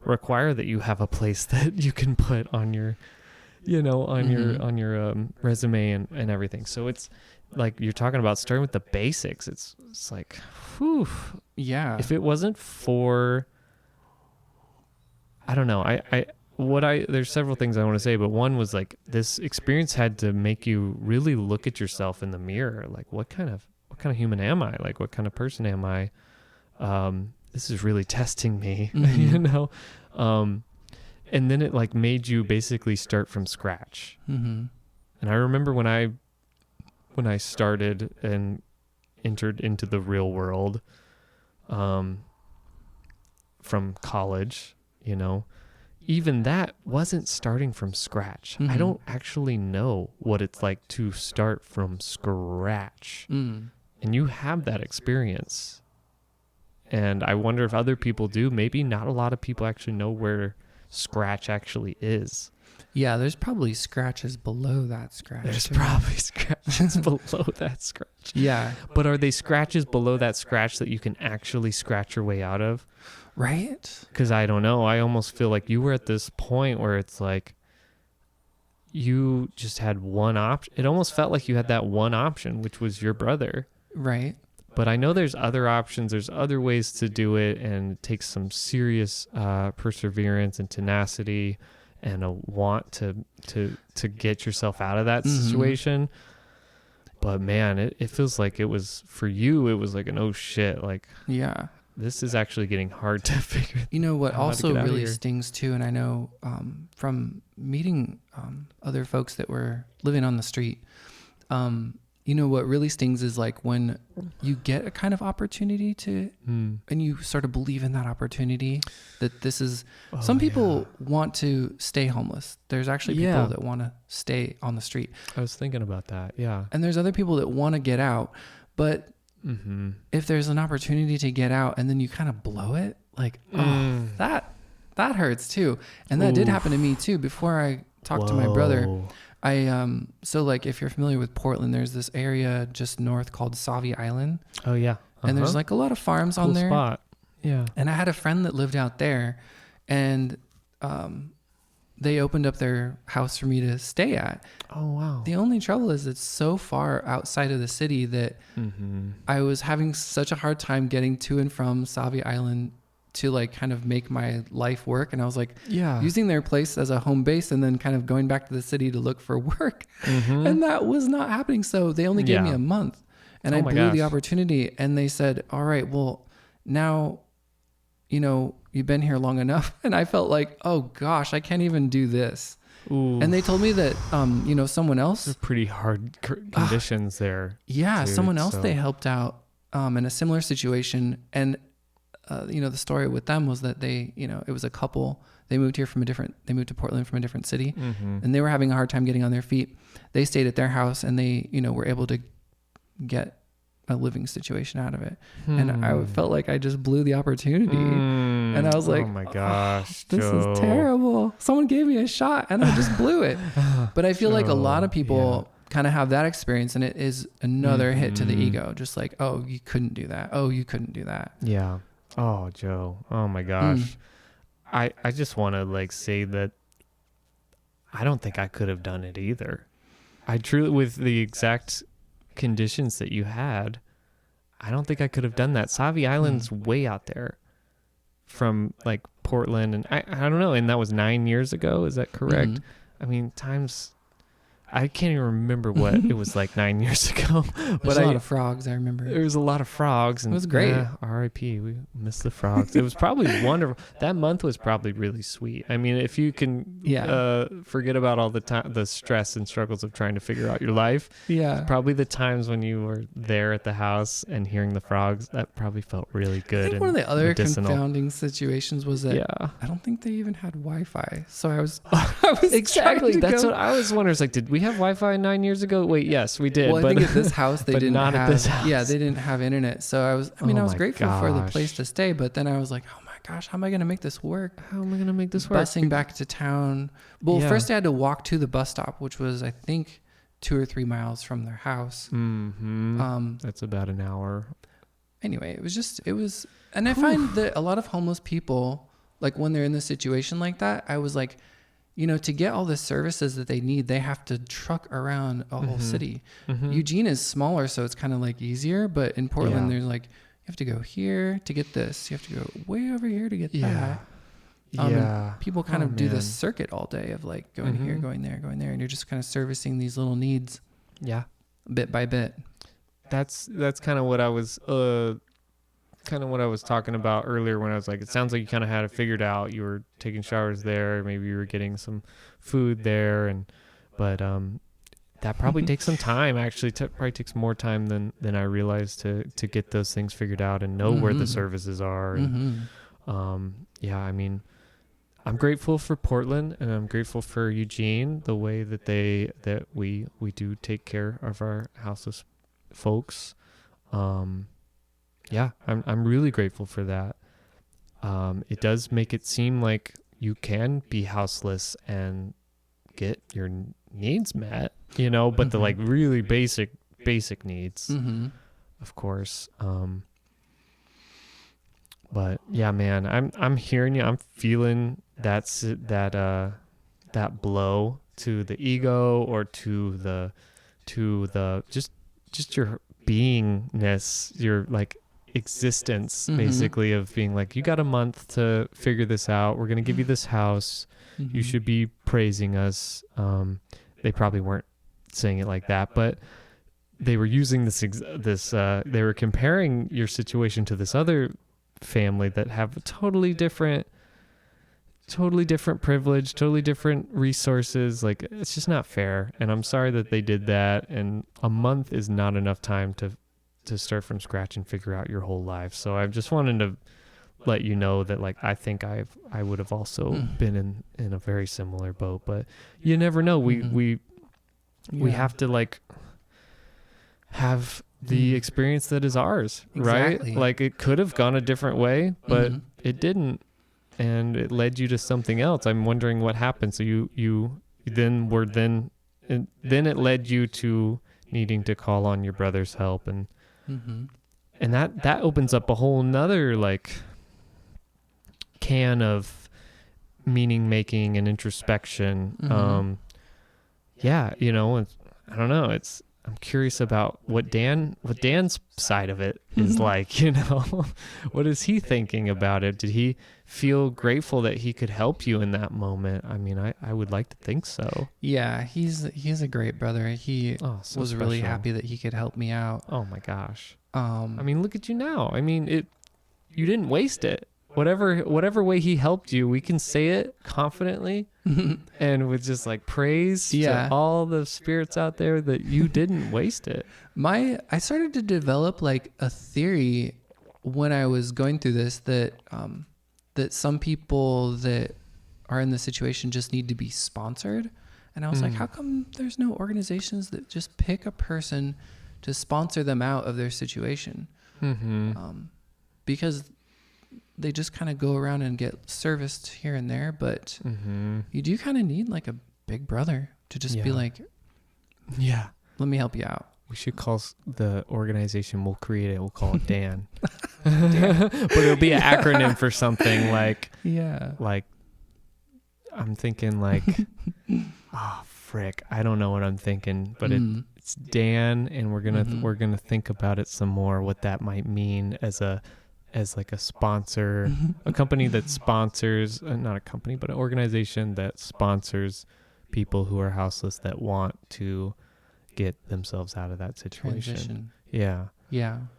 require that you have a place that you can put on your, you know, on your resume and everything. So it's like, you're talking about starting with the basics. It's like, whew. Yeah. If it wasn't for, I don't know. There's several things I want to say, but one was like, this experience had to make you really look at yourself in the mirror. Like, what kind of human am I? Like, what kind of person am I? This is really testing me, you know? And then it like made you basically start from scratch. And I remember when I started and entered into the real world, from college, you know, even that wasn't starting from scratch. I don't actually know what it's like to start from scratch. And you have that experience. And I wonder if other people do. Maybe not a lot of people actually know where scratch actually is. Yeah, there's probably scratches below that scratch. There's probably scratches below that scratch. Yeah. But are they scratches below that scratch that you can actually scratch your way out of? Right? Because I don't know. I almost feel like you were at this point where it's like you just had one option. It almost felt like you had that one option, which was your brother. Right. But I know there's other options. There's other ways to do it, and it takes some serious perseverance and tenacity and a want to get yourself out of that situation. But man, it feels like it was, for you, it was like an, oh shit, like, yeah, this is actually getting hard to figure. You know what also really stings too, and I know from meeting other folks that were living on the street, you know what really stings is like when you get a kind of opportunity to, and you sort of believe in that opportunity, that this is, some people want to stay homeless. There's actually people that want to stay on the street. I was thinking about that. Yeah. And there's other people that want to get out, but if there's an opportunity to get out and then you kind of blow it, like, that hurts too. And that did happen to me too. Before I talked to my brother, so like if you're familiar with Portland, there's this area just north called Sauvie Island. Oh yeah. And there's like a lot of farms on there. Spot. Yeah. And I had a friend that lived out there, and they opened up their house for me to stay at. Oh wow. The only trouble is it's so far outside of the city that I was having such a hard time getting to and from Sauvie Island to like kind of make my life work. And I was like using their place as a home base and then kind of going back to the city to look for work. And that was not happening. So they only gave me a month, and I blew the opportunity, and they said, all right, well now, you know, you've been here long enough. And I felt like, oh gosh, I can't even do this. Ooh. And they told me that, you know, someone else. They're pretty hard conditions there. Yeah. Dude, someone else they helped out in a similar situation. And, you know, the story with them was that they, you know, it was a couple. They moved here they moved to Portland from a different city, and they were having a hard time getting on their feet. They stayed at their house, and they, you know, were able to get a living situation out of it. And I felt like I just blew the opportunity. And I was like, oh my gosh, this is terrible. Someone gave me a shot and I just blew it. But I feel like a lot of people kind of have that experience, and it is another hit to the ego. Just like, oh, you couldn't do that. Oh, you couldn't do that. Yeah. Oh, Joe. Oh my gosh. I just want to like say that I don't think I could have done it either. I truly, with the exact conditions that you had, I don't think I could have done that. Sauvie Island's way out there from like Portland, and I don't know, and that was 9 years ago, is that correct? I mean, I can't even remember what it was like 9 years ago. But a lot of frogs, I remember. There was a lot of frogs. And it was great. R.I.P. We missed the frogs. It was probably wonderful. That month was probably really sweet. I mean, if you can forget about all the stress and struggles of trying to figure out your life, probably the times when you were there at the house and hearing the frogs, that probably felt really good. I think one of the other confounding situations was that I don't think they even had Wi-Fi. So I was exactly. That's what I was wondering. It's like, did we have Wi-Fi 9 years ago? Wait, yes, we did. Well, I think at this house they didn't have. At this house. Yeah, they didn't have internet. So I was grateful for the place to stay, but then I was like, oh my gosh, how am I going to make this work? Busing back to town. Well, first I had to walk to the bus stop, which was I think 2 or 3 miles from their house. That's about an hour. Anyway, and I find that a lot of homeless people, like when they're in this situation like that, I was like, you know, to get all the services that they need, they have to truck around a whole city. Eugene is smaller, so it's kind of like easier. But in Portland, there's like, you have to go here to get this. You have to go way over here to get that. And people kind of do this circuit all day of like going here, going there, and you're just kind of servicing these little needs. Yeah. Bit by bit. That's kind of what I was talking about earlier when I was like, it sounds like you kind of had it figured out. You were taking showers there. Maybe you were getting some food there. But that probably takes some time. Actually, probably takes more time than I realized to get those things figured out and know where the services are. And, yeah, I mean, I'm grateful for Portland, and I'm grateful for Eugene, the way that we do take care of our houseless folks. Yeah, I'm really grateful for that. It does make it seem like you can be houseless and get your needs met, but the like really basic needs, of course. But yeah, man, I'm hearing you. I'm feeling that blow to the ego, or to the just your beingness, your like existence, basically, of being like, you got a month to figure this out. We're gonna give you this house. You should be praising us. They probably weren't saying it like that, but they were using they were comparing your situation to this other family that have a totally different privilege, totally different resources. Like, it's just not fair. And I'm sorry that they did that. And a month is not enough time to start from scratch and figure out your whole life. So I just wanted to let you know that, like, I think I would have also been in a very similar boat, but you never know. We have to like have the experience that is ours, Exactly. right? Like, it could have gone a different way, but it didn't, and it led you to something else. I'm wondering what happened. So you then it led you to needing to call on your brother's help, and that opens up a whole nother like can of meaning making and introspection. Yeah, I don't know. I'm curious about what Dan's side of it is like, what is he thinking about it? Did he feel grateful that he could help you in that moment? I mean, I would like to think so. Yeah, he's a great brother. He was really happy that he could help me out. Oh my gosh. I mean, look at you now. I mean, you didn't waste it. Whatever way he helped you, we can say it confidently and with just like praise to all the spirits out there that you didn't waste it. I started to develop like a theory when I was going through this, that some people that are in the situation just need to be sponsored. And I was like, how come there's no organizations that just pick a person to sponsor them out of their situation? Because they just kind of go around and get serviced here and there, but you do kind of need like a big brother to just be like, let me help you out. We should call the organization, we'll create it, we'll call it Dan. But it'll be an acronym for something like, like, I'm thinking like, frick, I don't know what I'm thinking, but it's Dan, and we're gonna think about it some more, what that might mean as like a sponsor, a company that sponsors, not a company, but an organization that sponsors people who are houseless that want to get themselves out of that situation. Transition. Yeah. Damn.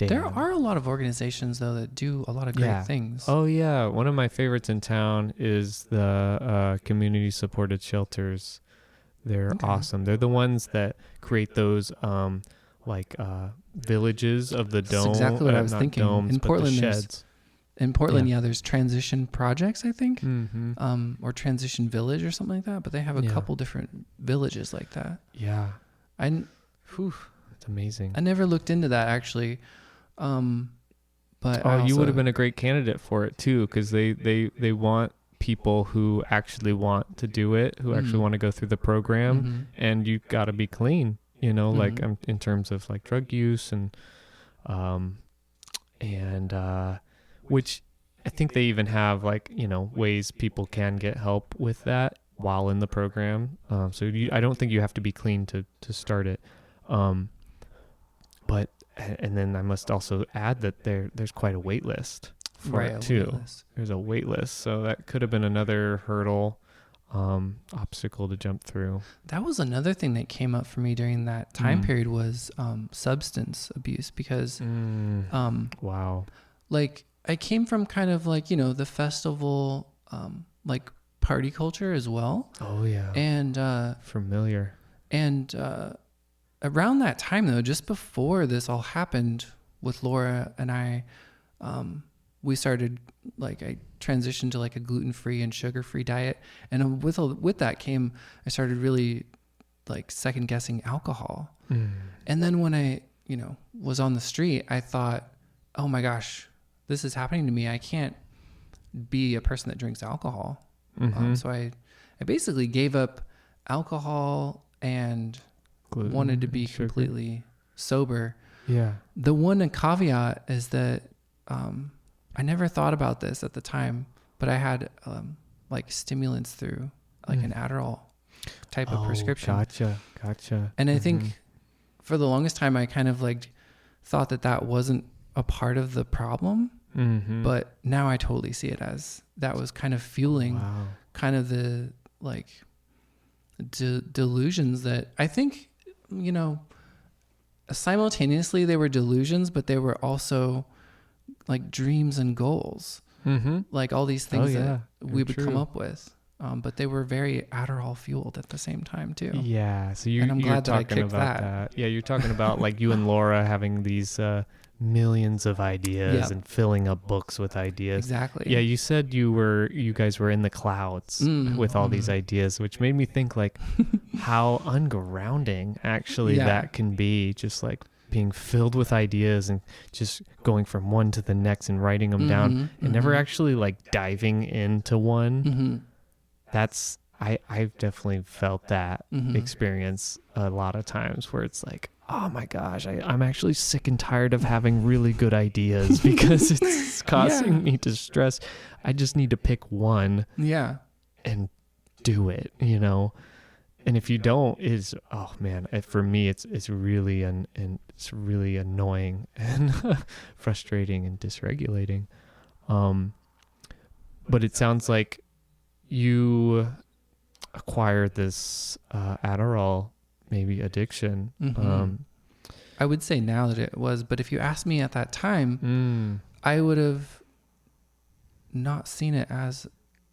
There are a lot of organizations though that do a lot of great things. Oh yeah. One of my favorites in town is the community supported shelters. They're awesome. They're the ones that create those villages of the dome. That's exactly what I was thinking. Domes, in Portland, sheds. There's transition projects, I think, or transition village or something like that. But they have a couple different villages like that. Yeah, it's amazing. I never looked into that actually, but you would have been a great candidate for it too, because they want people who actually want to do it, who actually want to go through the program, and you got to be clean. Like in terms of like drug use and which I think they even have like, ways people can get help with that while in the program. So I don't think you have to be clean to start it. But, and then I must also add that there's quite a wait list for it too. There's a wait list. So that could have been another hurdle, obstacle to jump through. That was another thing that came up for me during that time period was substance abuse, because wow, like I came from kind of like the festival like party culture as well. Oh yeah, and familiar. And around that time, though, just before this all happened with Laura and I, we started, like, I transitioned to like a gluten-free and sugar-free diet. And with that came, I started really like second guessing alcohol. And then when I, was on the street, I thought, oh my gosh, this is happening to me. I can't be a person that drinks alcohol. So I basically gave up alcohol and gluten, wanted to be completely sober. Yeah. The one caveat is that I never thought about this at the time, but I had like stimulants through like an Adderall type of prescription. Gotcha. And I think for the longest time, I kind of like thought that wasn't a part of the problem. But now I totally see it as that was kind of fueling kind of the like delusions that I think, simultaneously they were delusions, but they were also like dreams and goals, like all these things that we would come up with. But they were very Adderall fueled at the same time too. Yeah. So and I'm glad you're that I talking kicked about that. Yeah. You're talking about like you and Laura having these millions of ideas and filling up books with ideas. Exactly. Yeah. You said you guys were in the clouds with all these ideas, which made me think like how ungrounding actually that can be, just like being filled with ideas and just going from one to the next and writing them down and never actually like diving into one. That's I've definitely felt that experience a lot of times where it's like, oh my gosh, I'm actually sick and tired of having really good ideas because it's causing me to stress. I just need to pick one and do it, And if you don't, oh man, for me, it's really it's really annoying and frustrating and dysregulating. But it sounds like you acquired this Adderall maybe addiction. I would say now that it was, but if you asked me at that time, I would have not seen it as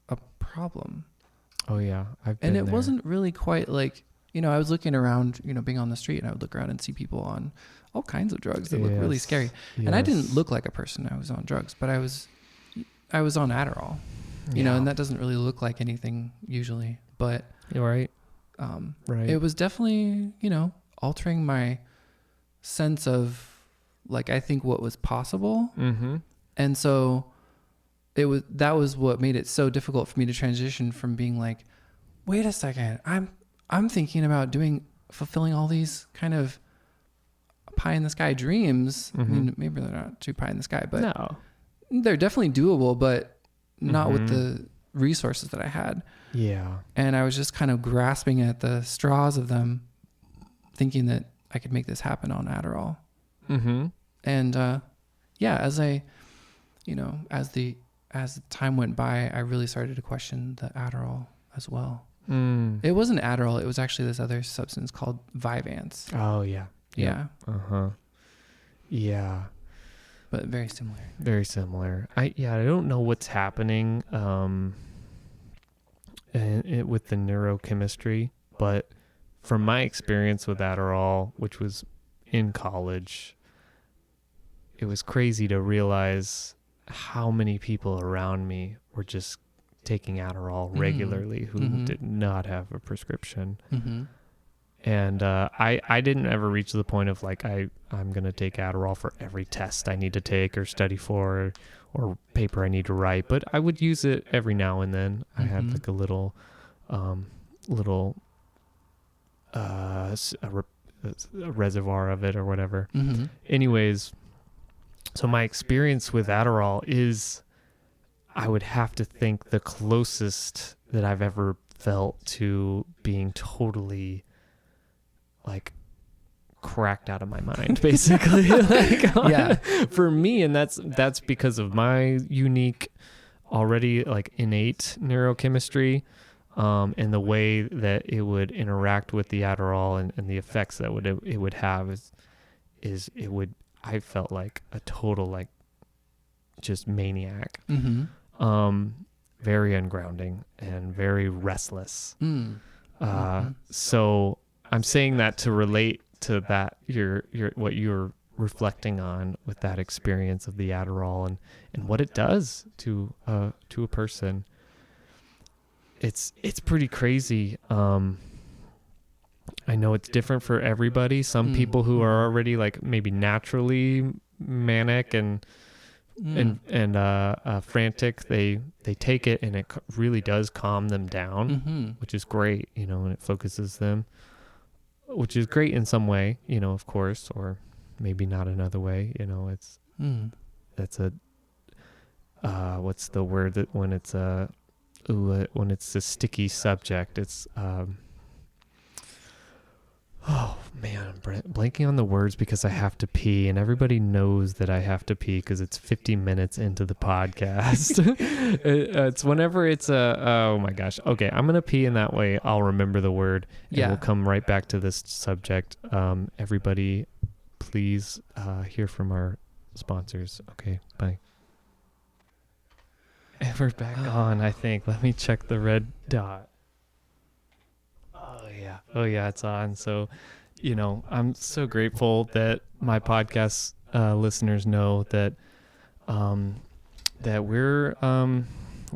a problem. Oh yeah, I've been and it there. Wasn't really quite like, I was looking around, being on the street, and I would look around and see people on all kinds of drugs that look really scary. And I didn't look like a person I was on drugs, but I was on Adderall. And that doesn't really look like anything usually, but you're right. It was definitely, altering my sense of like, I think what was possible. And so that was what made it so difficult for me to transition from being like, wait a second, I'm thinking about fulfilling all these kind of pie in the sky dreams. I mean, maybe they're not too pie in the sky, but they're definitely doable, but not with the resources that I had. Yeah. And I was just kind of grasping at the straws of them, thinking that I could make this happen on Adderall. And as I, as the time went by, I really started to question the Adderall as well. It wasn't Adderall. It was actually this other substance called Vyvanse. Oh yeah. Yeah. Yeah. But very similar. Very similar. I don't know what's happening with the neurochemistry, but from my experience with Adderall, which was in college, it was crazy to realize how many people around me were just taking Adderall regularly who did not have a prescription. And I didn't ever reach the point of like I'm going to take Adderall for every test I need to take or study for or paper I need to write, but I would use it every now and then. I had like a little a reservoir of it or whatever. Anyways, so my experience with Adderall is, I would have to think, the closest that I've ever felt to being totally like cracked out of my mind, basically. For me. And that's because of my unique, already like innate neurochemistry, and the way that it would interact with the Adderall and the effects that it would have I felt like a total, like, just maniac. Very ungrounding and very restless. So I'm saying that to relate to that, your what you're reflecting on with that experience of the Adderall and what it does to a person. It's pretty crazy. I know it's different for everybody. Some people who are already like maybe naturally manic and frantic, they take it and it really does calm them down, which is great, you know, and it focuses them, which is great in some way, you know, of course, or maybe not another way, you know. It's that's a what's the word that when it's a sticky subject, it's oh man, I'm blanking on the words because I have to pee, and everybody knows that I have to pee because it's 50 minutes into the podcast. It's whenever it's oh my gosh. Okay, I'm gonna pee in that way. I'll remember the word, and we'll come right back to this subject. Everybody, please hear from our sponsors. Okay, bye. And we're back on, I think. Let me check the red dot. Oh yeah, it's on. So, you know, I'm so grateful that my podcast listeners know that that we're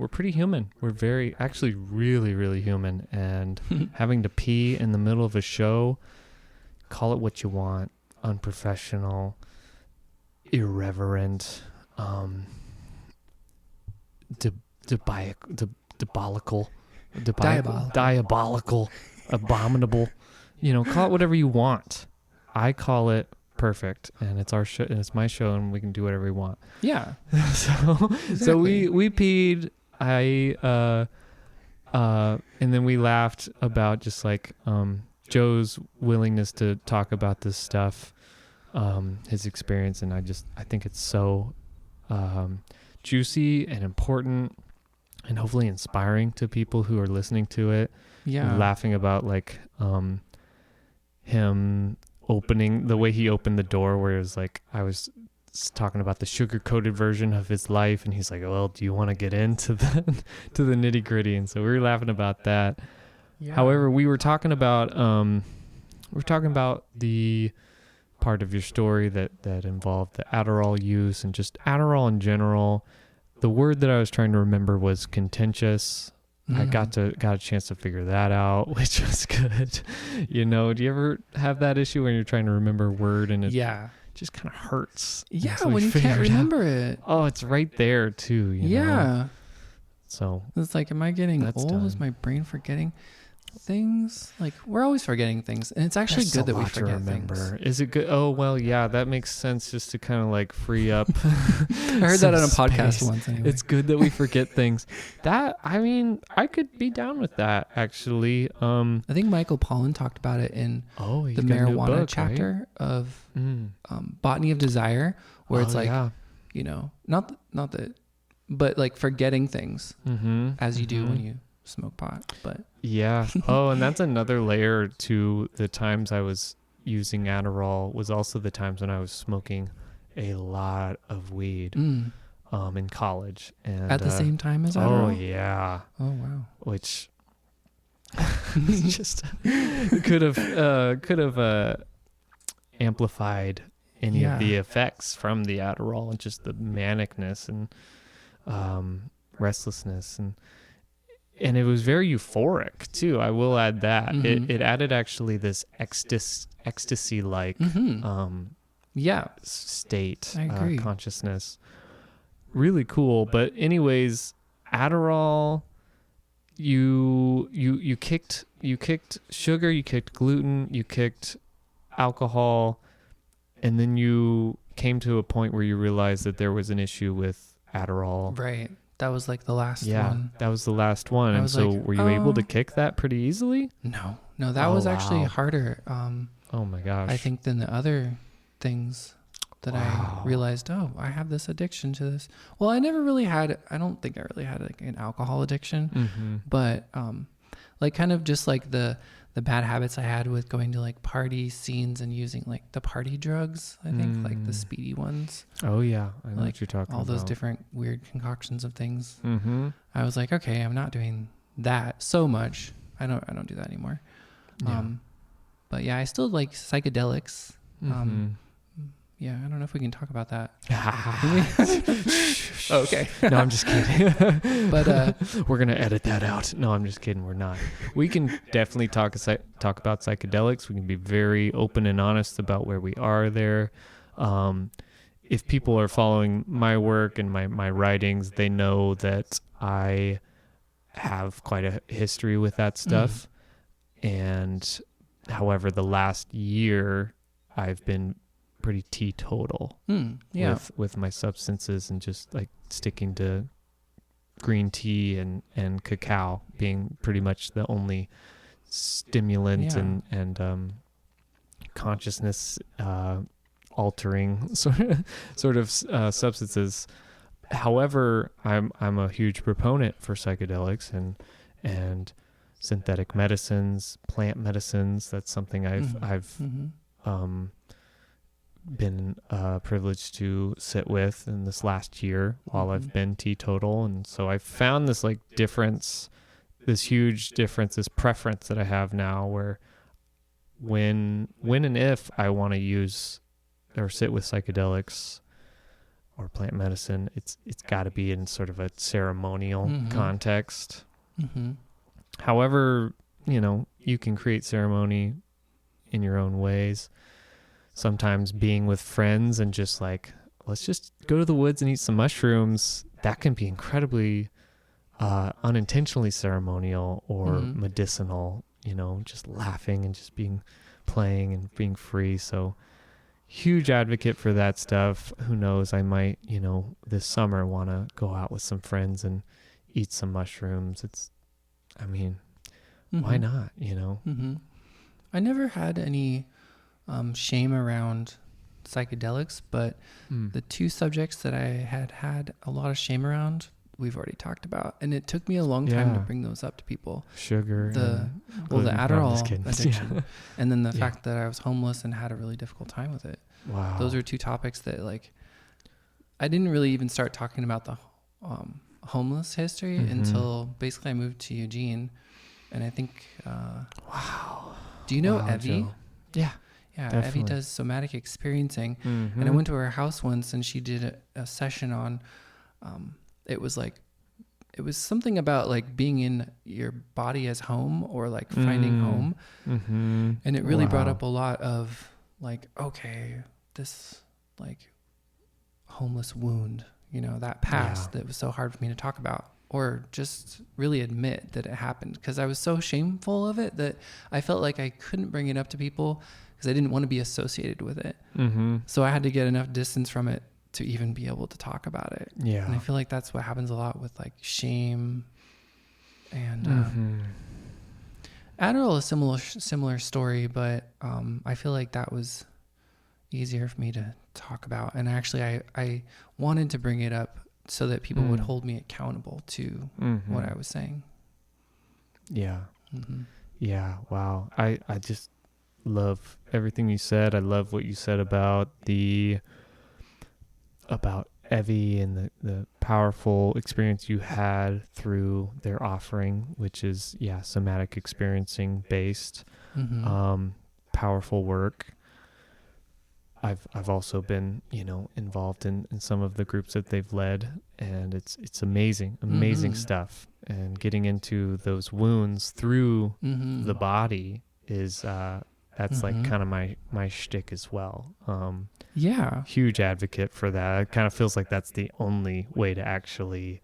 pretty human. We're actually really, really human. And having to pee in the middle of a show, call it what you want, unprofessional, irreverent, diabolical, abominable, you know, call it whatever you want. I call it perfect, and it's our show, and it's my show, and we can do whatever we want. Yeah. So we peed. And then we laughed about just like Joe's willingness to talk about this stuff, his experience, and I think it's so juicy and important, and hopefully inspiring to people who are listening to it. Yeah. Laughing about like him opening the way he opened the door, where it was like I was talking about the sugar-coated version of his life, and he's like, well, do you want to get into the nitty-gritty? And so we were laughing about that. Yeah. However, we were talking about the part of your story that involved the Adderall use and just Adderall in general. The word that I was trying to remember was contentious. I got a chance to figure that out, which was good. You know, do you ever have that issue when you're trying to remember a word and it just kind of hurts? Yeah, so when you can't remember it. Oh, it's right there too. You know? So it's like, am I getting old? done. Is my brain forgetting things? Like, we're always forgetting things, and it's actually good that we forget things. Is it good? Oh well, yeah, that makes sense, just to kind of like free up. I heard that on a podcast once. Anyway, it's good that we forget things. I could be down with that actually. I think Michael Pollan talked about it in the marijuana chapter, right? Of Botany of Desire, where it's like, you know, not that, but like forgetting things as you do when you smoke pot. But and that's another layer to the times I was using Adderall, was also the times when I was smoking a lot of weed in college, and at the same time as Adderall. Oh wow. Which just could have amplified any of the effects from the Adderall, and just the manicness and restlessness, and it was very euphoric too. I will add that it added actually this ecstasy-like state, consciousness. Really cool. But anyways, Adderall, you kicked sugar, you kicked gluten, you kicked alcohol, and then you came to a point where you realized that there was an issue with Adderall. Right. That was like the last one. Yeah, that was the last one. And so were you able to kick that pretty easily? No, that was actually harder. Oh my gosh. I think than the other things that I realized, I have this addiction to this. Well, I don't think I really had like an alcohol addiction, but like kind of just like the bad habits I had with going to like party scenes and using like the party drugs, I think like the speedy ones. Oh yeah, I know like what you're talking about. All those different weird concoctions of things. I was like, okay, I'm not doing that so much. I don't do that anymore. But yeah, I still like psychedelics. Yeah, I don't know if we can talk about that. Okay. No, I'm just kidding. But we're gonna edit that out. No, I'm just kidding. We're not. We can definitely talk about psychedelics. We can be very open and honest about where we are there. If people are following my work and my writings, they know that I have quite a history with that stuff. And however, the last year I've been pretty teetotal with my substances and just like sticking to green tea and cacao being pretty much the only stimulant and consciousness altering sort of substances. However, I'm a huge proponent for psychedelics and synthetic medicines, plant medicines. That's something I've been privileged to sit with in this last year while I've been teetotal. And so I've found this like difference, this huge difference, this preference that I have now where when and if I want to use or sit with psychedelics or plant medicine, it's got to be in sort of a ceremonial context. However, you can create ceremony in your own ways. Sometimes being with friends and just like, let's just go to the woods and eat some mushrooms, that can be incredibly unintentionally ceremonial or medicinal, just laughing and just playing and being free. So huge advocate for that stuff. Who knows, I might, this summer want to go out with some friends and eat some mushrooms. Why not, I never had any shame around psychedelics, but the two subjects that I had a lot of shame around, we've already talked about, and it took me a long time to bring those up to people. Sugar, the Adderall addiction, and then the fact that I was homeless and had a really difficult time with it. Wow, those are two topics that like I didn't really even start talking about the homeless history until basically I moved to Eugene, and I think do you know Evie? Joe. Yeah, Evie does somatic experiencing, and I went to her house once and she did a session on it was something about like being in your body as home or like finding home, and it really brought up a lot of like, okay, this like homeless wound, that past that was so hard for me to talk about or just really admit that it happened, because I was so shameful of it that I felt like I couldn't bring it up to people because I didn't want to be associated with it. So I had to get enough distance from it to even be able to talk about it. Yeah. And I feel like that's what happens a lot with like shame and Adderall is similar story, but I feel like that was easier for me to talk about. And actually I wanted to bring it up so that people would hold me accountable to what I was saying. Yeah. Yeah. Wow. I just love everything you said. I love what you said about Evie and the powerful experience you had through their offering, which is somatic experiencing based, powerful work. I've also been involved in some of the groups that they've led, and it's amazing stuff. And getting into those wounds through the body is that's like kind of my shtick as well. Huge advocate for that. It kind of feels like that's the only way to actually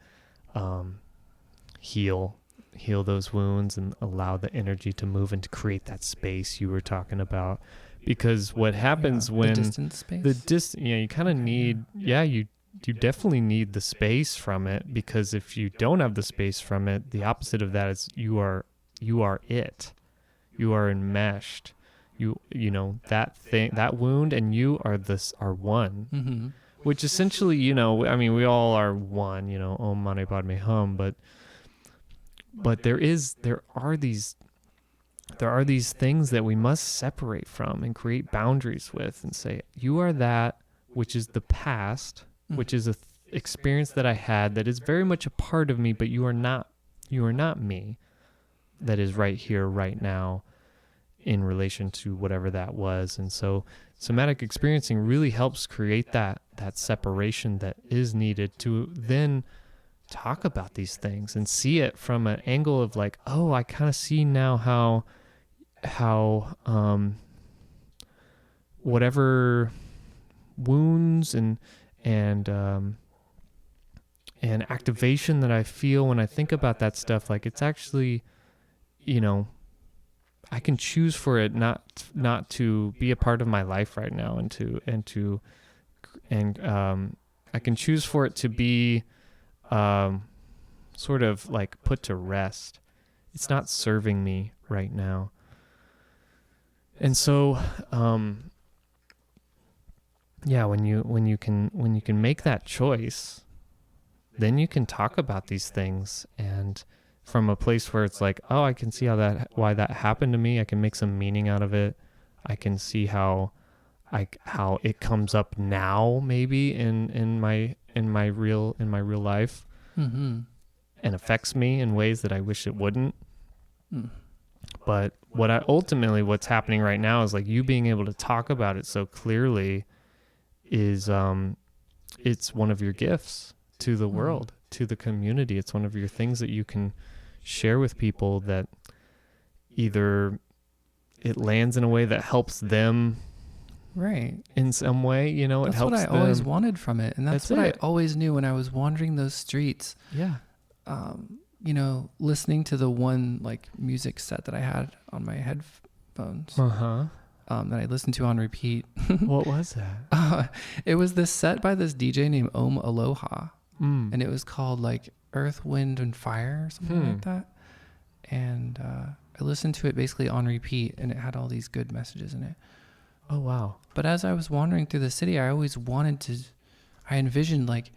heal those wounds and allow the energy to move and to create that space you were talking about. Because what happens when the distance space? You kind of need, you definitely need the space from it, because if you don't have the space from it, the opposite of that is you are it. You are enmeshed. You know that thing, that wound, and you are one. Which essentially, we all are one. Om mani padme hum, but there are these things that we must separate from and create boundaries with, and say, you are that which is the past, which is a experience that I had that is very much a part of me, but you are not me. That is right here, right now, in relation to whatever that was. And so somatic experiencing really helps create that separation that is needed to then talk about these things and see it from an angle of like, oh, I kind of see now how whatever wounds and activation that I feel when I think about that stuff, like it's actually, I can choose for it not to be a part of my life right now, and I can choose for it to be sort of like put to rest. It's not serving me right now. And so when you can make that choice, then you can talk about these things, and from a place where it's like, oh, I can see why that happened to me. I can make some meaning out of it. I can see how it comes up now, maybe in my real life, mm-hmm. and affects me in ways that I wish it wouldn't. Mm. But what's happening right now is like you being able to talk about it so clearly is it's one of your gifts to the world, to the community. It's one of your things that you can share with people, that either it lands in a way that helps them, right, in some way, it that's helps what I them. always wanted from it, and that's what it. I always knew when I was wandering those streets. Yeah. Listening to the one like music set that I had on my headphones. That I listened to on repeat. What was that? It was this set by this DJ named Om Aloha. And it was called like Earth, Wind, and Fire or something like that. And I listened to it basically on repeat, and it had all these good messages in it. Oh, wow. But as I was wandering through the city, I always I envisioned like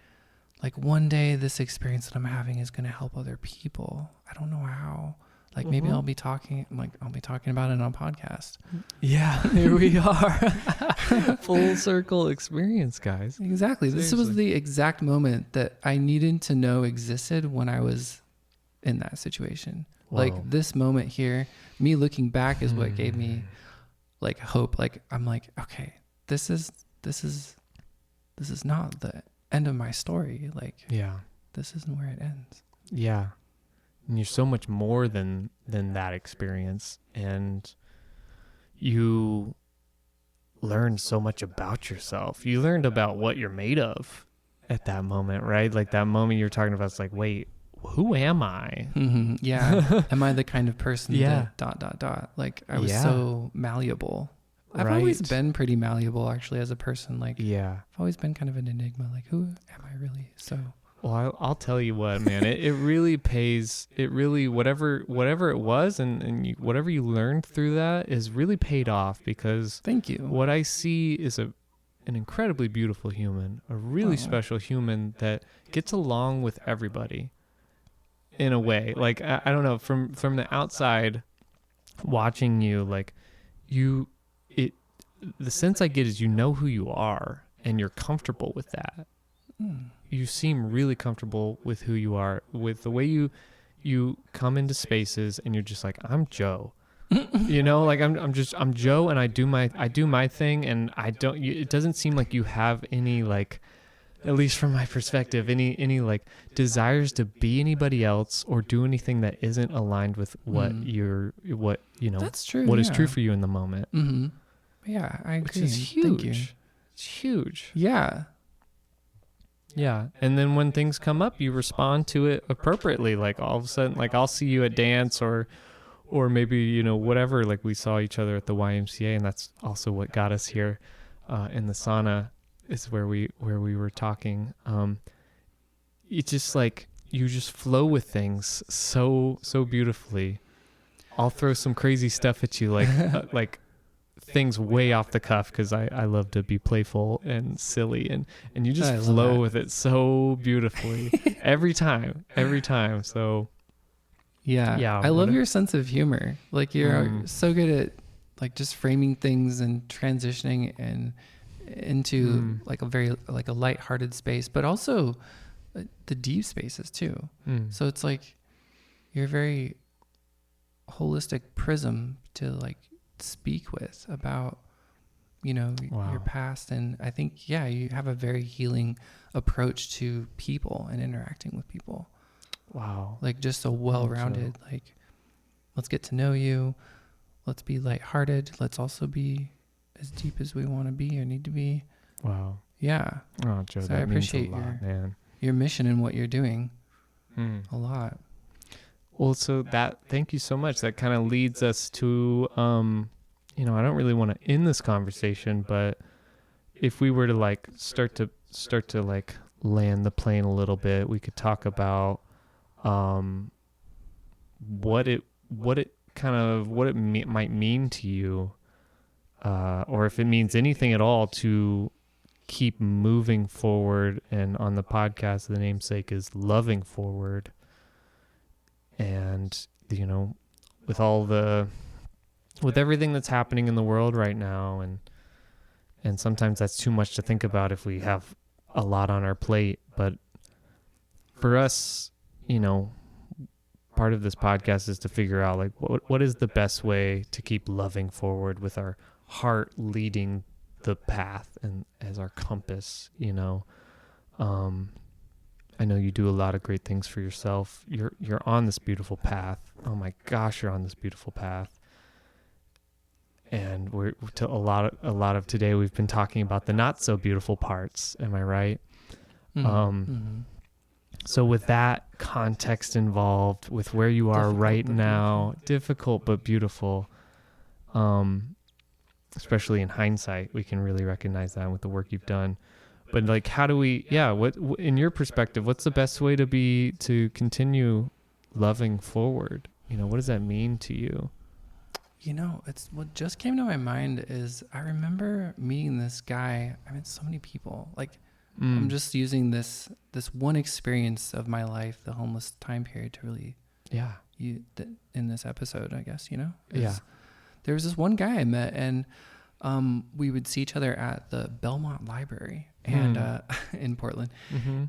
one day this experience that I'm having is going to help other people. I don't know how. Like maybe I'll be talking about it on a podcast. Yeah, here we are. Full circle experience, guys. Exactly. Seriously. This was the exact moment that I needed to know existed when I was in that situation. Whoa. Like this moment here, me looking back is what gave me like hope. Like I'm like, okay, this is not the end of my story. Like, yeah, this isn't where it ends. Yeah. And you're so much more than that experience, and you learned so much about yourself. You learned about what you're made of at that moment, right? Like that moment you're talking about, it's like, wait, who am I? Mm-hmm. Yeah. Am I the kind of person that ... Like I was so malleable. I've always been pretty malleable actually as a person. Like, I've always been kind of an enigma. Like, who am I really? So. Well, I'll tell you what, man, it really pays. It really, whatever it was, and whatever you learned through that is really paid off, because thank you. What I see is an incredibly beautiful human, a really special human that gets along with everybody in a way. Like, I don't know, from the outside watching you, like the sense I get is you know who you are and you're comfortable with that. You seem really comfortable with who you are, with the way you come into spaces, and you're just like, I'm Joe. Like I'm Joe, and I do my thing, and it doesn't seem like you have any, like, at least from my perspective, any like desires to be anybody else or do anything that isn't aligned with what That's true. What is true for you in the moment. Mm-hmm. Yeah, I agree. Which is huge. Thank you. It's huge. Yeah. Yeah. And then when things come up, you respond to it appropriately. Like all of a sudden, like I'll see you at dance or maybe, whatever, like we saw each other at the YMCA, and that's also what got us here in the sauna, is where we were talking. It's just like, you just flow with things so beautifully. I'll throw some crazy stuff at you, like, like things way off the cuff, because I love to be playful and silly, and you just flow with it so beautifully every time. So yeah, I love your sense of humor. Like you're so good at like just framing things and transitioning and into like a very like a lighthearted space, but also the deep spaces too. So it's like you're a very holistic prism to like speak with about, you know, Wow. your past. And I think, yeah, you have a very healing approach to people and interacting with people. Wow. Like just a well-rounded, like, let's get to know you. Let's be lighthearted. Let's also be as deep as we want to be or need to be. Wow. Yeah. Oh, Joe, So that I appreciate means a lot, man. your mission and what you're doing Mm. a lot. Well, so thank you so much. That kind of leads us to, you know, I don't really want to end this conversation, but if we were to like start to like land the plane a little bit, we could talk about, what it might mean to you, or if it means anything at all to keep moving forward. And on the podcast, the namesake is Loving Forward. And, you know, with everything that's happening in the world right now, and sometimes that's too much to think about if we have a lot on our plate. But for us, you know, part of this podcast is to figure out like what is the best way to keep loving forward with our heart leading the path and as our compass, you know. I know you do a lot of great things for yourself. You're on this beautiful path. Oh my gosh, you're on this beautiful path. And we're to a lot of today we've been talking about the not so beautiful parts. Am I right? So with that context involved, with where you are right now, difficult but beautiful, especially in hindsight, we can really recognize that with the work you've done. But like, how do we, what in your perspective, what's the best way to continue loving forward? You know, what does that mean to you? You know, it's what just came to my mind is I remember meeting this guy. I met so many people. Like, I'm just using this one experience of my life, the homeless time period, to really, in this episode, I guess, you know? There was this one guy I met, and we would see each other at the Belmont Library and in Portland.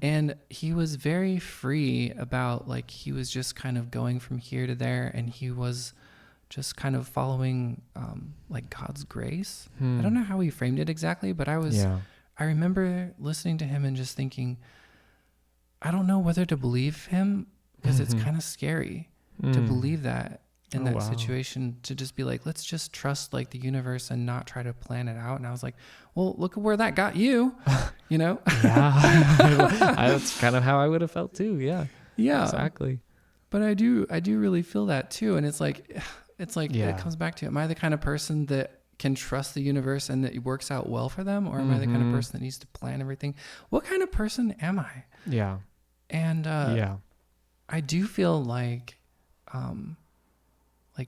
And he was very free about, like, he was just kind of going from here to there, and he was just kind of following like God's grace. I don't know how he framed it exactly, but I remember listening to him and just thinking, I don't know whether to believe him, because it's kind of scary to believe that in that situation, to just be like, let's just trust like the universe and not try to plan it out. And I was like, well, look at where that got you, you know? That's kind of how I would have felt too. Yeah, exactly. But I do really feel that too. And it's like, it comes back to, am I the kind of person that can trust the universe and that it works out well for them? Or am I the kind of person that needs to plan everything? What kind of person am I? Yeah. And I do feel like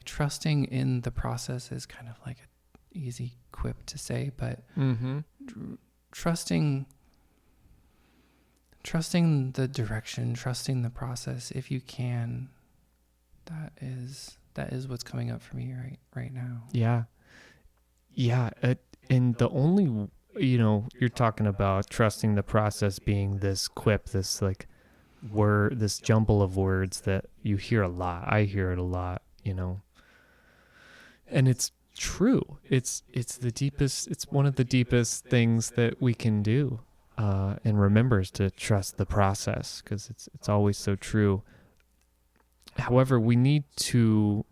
trusting in the process is kind of like an easy quip to say, but trusting the direction, trusting the process, if you can, that is what's coming up for me right now. And the only, you know, you're talking about trusting the process being this quip, this like word, this jumble of words that you hear a lot. I hear it a lot, you know, and it's true. It's one of the deepest things that we can do, and remember, is to trust the process, because it's always so true. However, we need to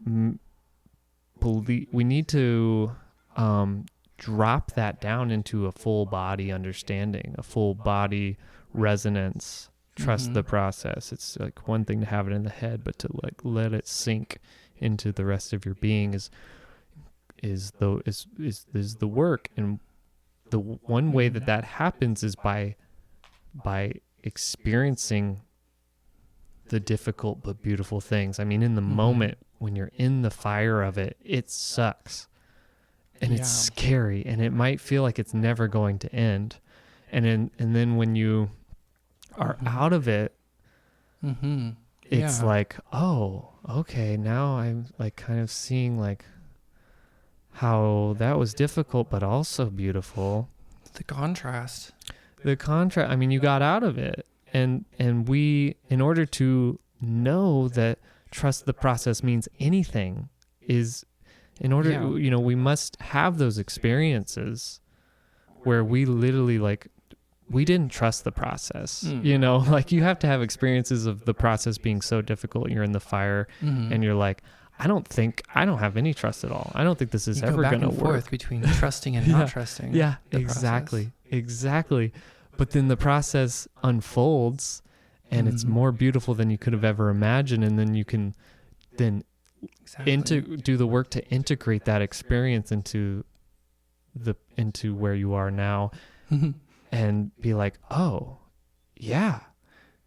drop that down into a full body understanding, a full body resonance. Trust the process. It's like one thing to have it in the head, but to like let it sink into the rest of your being is the work. And the one way that happens is by experiencing the difficult but beautiful things. I mean, in the moment when you're in the fire of it, it sucks. And it's scary, and it might feel like it's never going to end. And then when you are out of it, it's like, oh, okay, now I'm like kind of seeing like how that was difficult but also beautiful. The contrast. I mean, you got out of it, and we, in order to know that trust the process means anything, is In order, we must have those experiences where we literally we didn't trust the process, like you have to have experiences of the process being so difficult. You're in the fire and you're like, I don't have any trust at all. I don't think this is ever going to work. Forth between trusting and not trusting. Yeah, exactly. But then the process unfolds and it's more beautiful than you could have ever imagined. And then you can do the work to integrate that experience into where you are now and be like, oh yeah,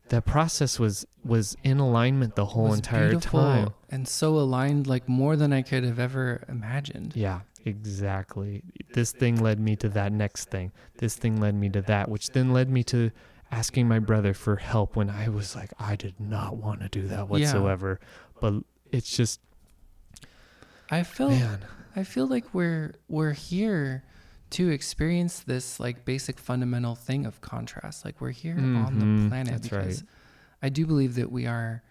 that process was in alignment the whole entire time. And so aligned, like more than I could have ever imagined. Yeah, exactly. This thing led me to that next thing. This thing led me to that, which then led me to asking my brother for help when I was like, I did not want to do that whatsoever. Yeah. But it's just, I feel like we're here to experience this like basic fundamental thing of contrast. Like we're here on the planet. That's because right. I do believe that we are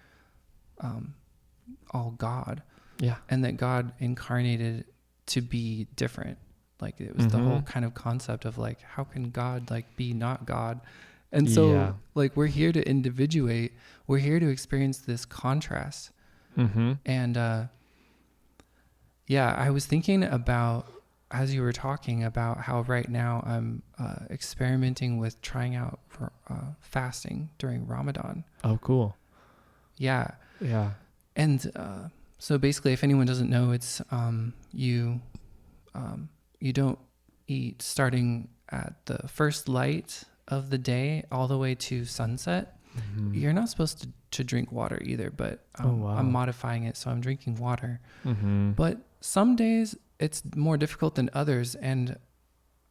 all God. Yeah. And that God incarnated to be different. Like it was the whole kind of concept of like, how can God like be not God? And so like we're here to individuate. We're here to experience this contrast. And I was thinking about, as you were talking about how right now I'm experimenting with trying out for fasting during Ramadan. Oh, cool. Yeah. Yeah. And so basically, if anyone doesn't know, it's you don't eat starting at the first light of the day all the way to sunset. You're not supposed to drink water either, but I'm modifying it, so I'm drinking water. But some days it's more difficult than others, and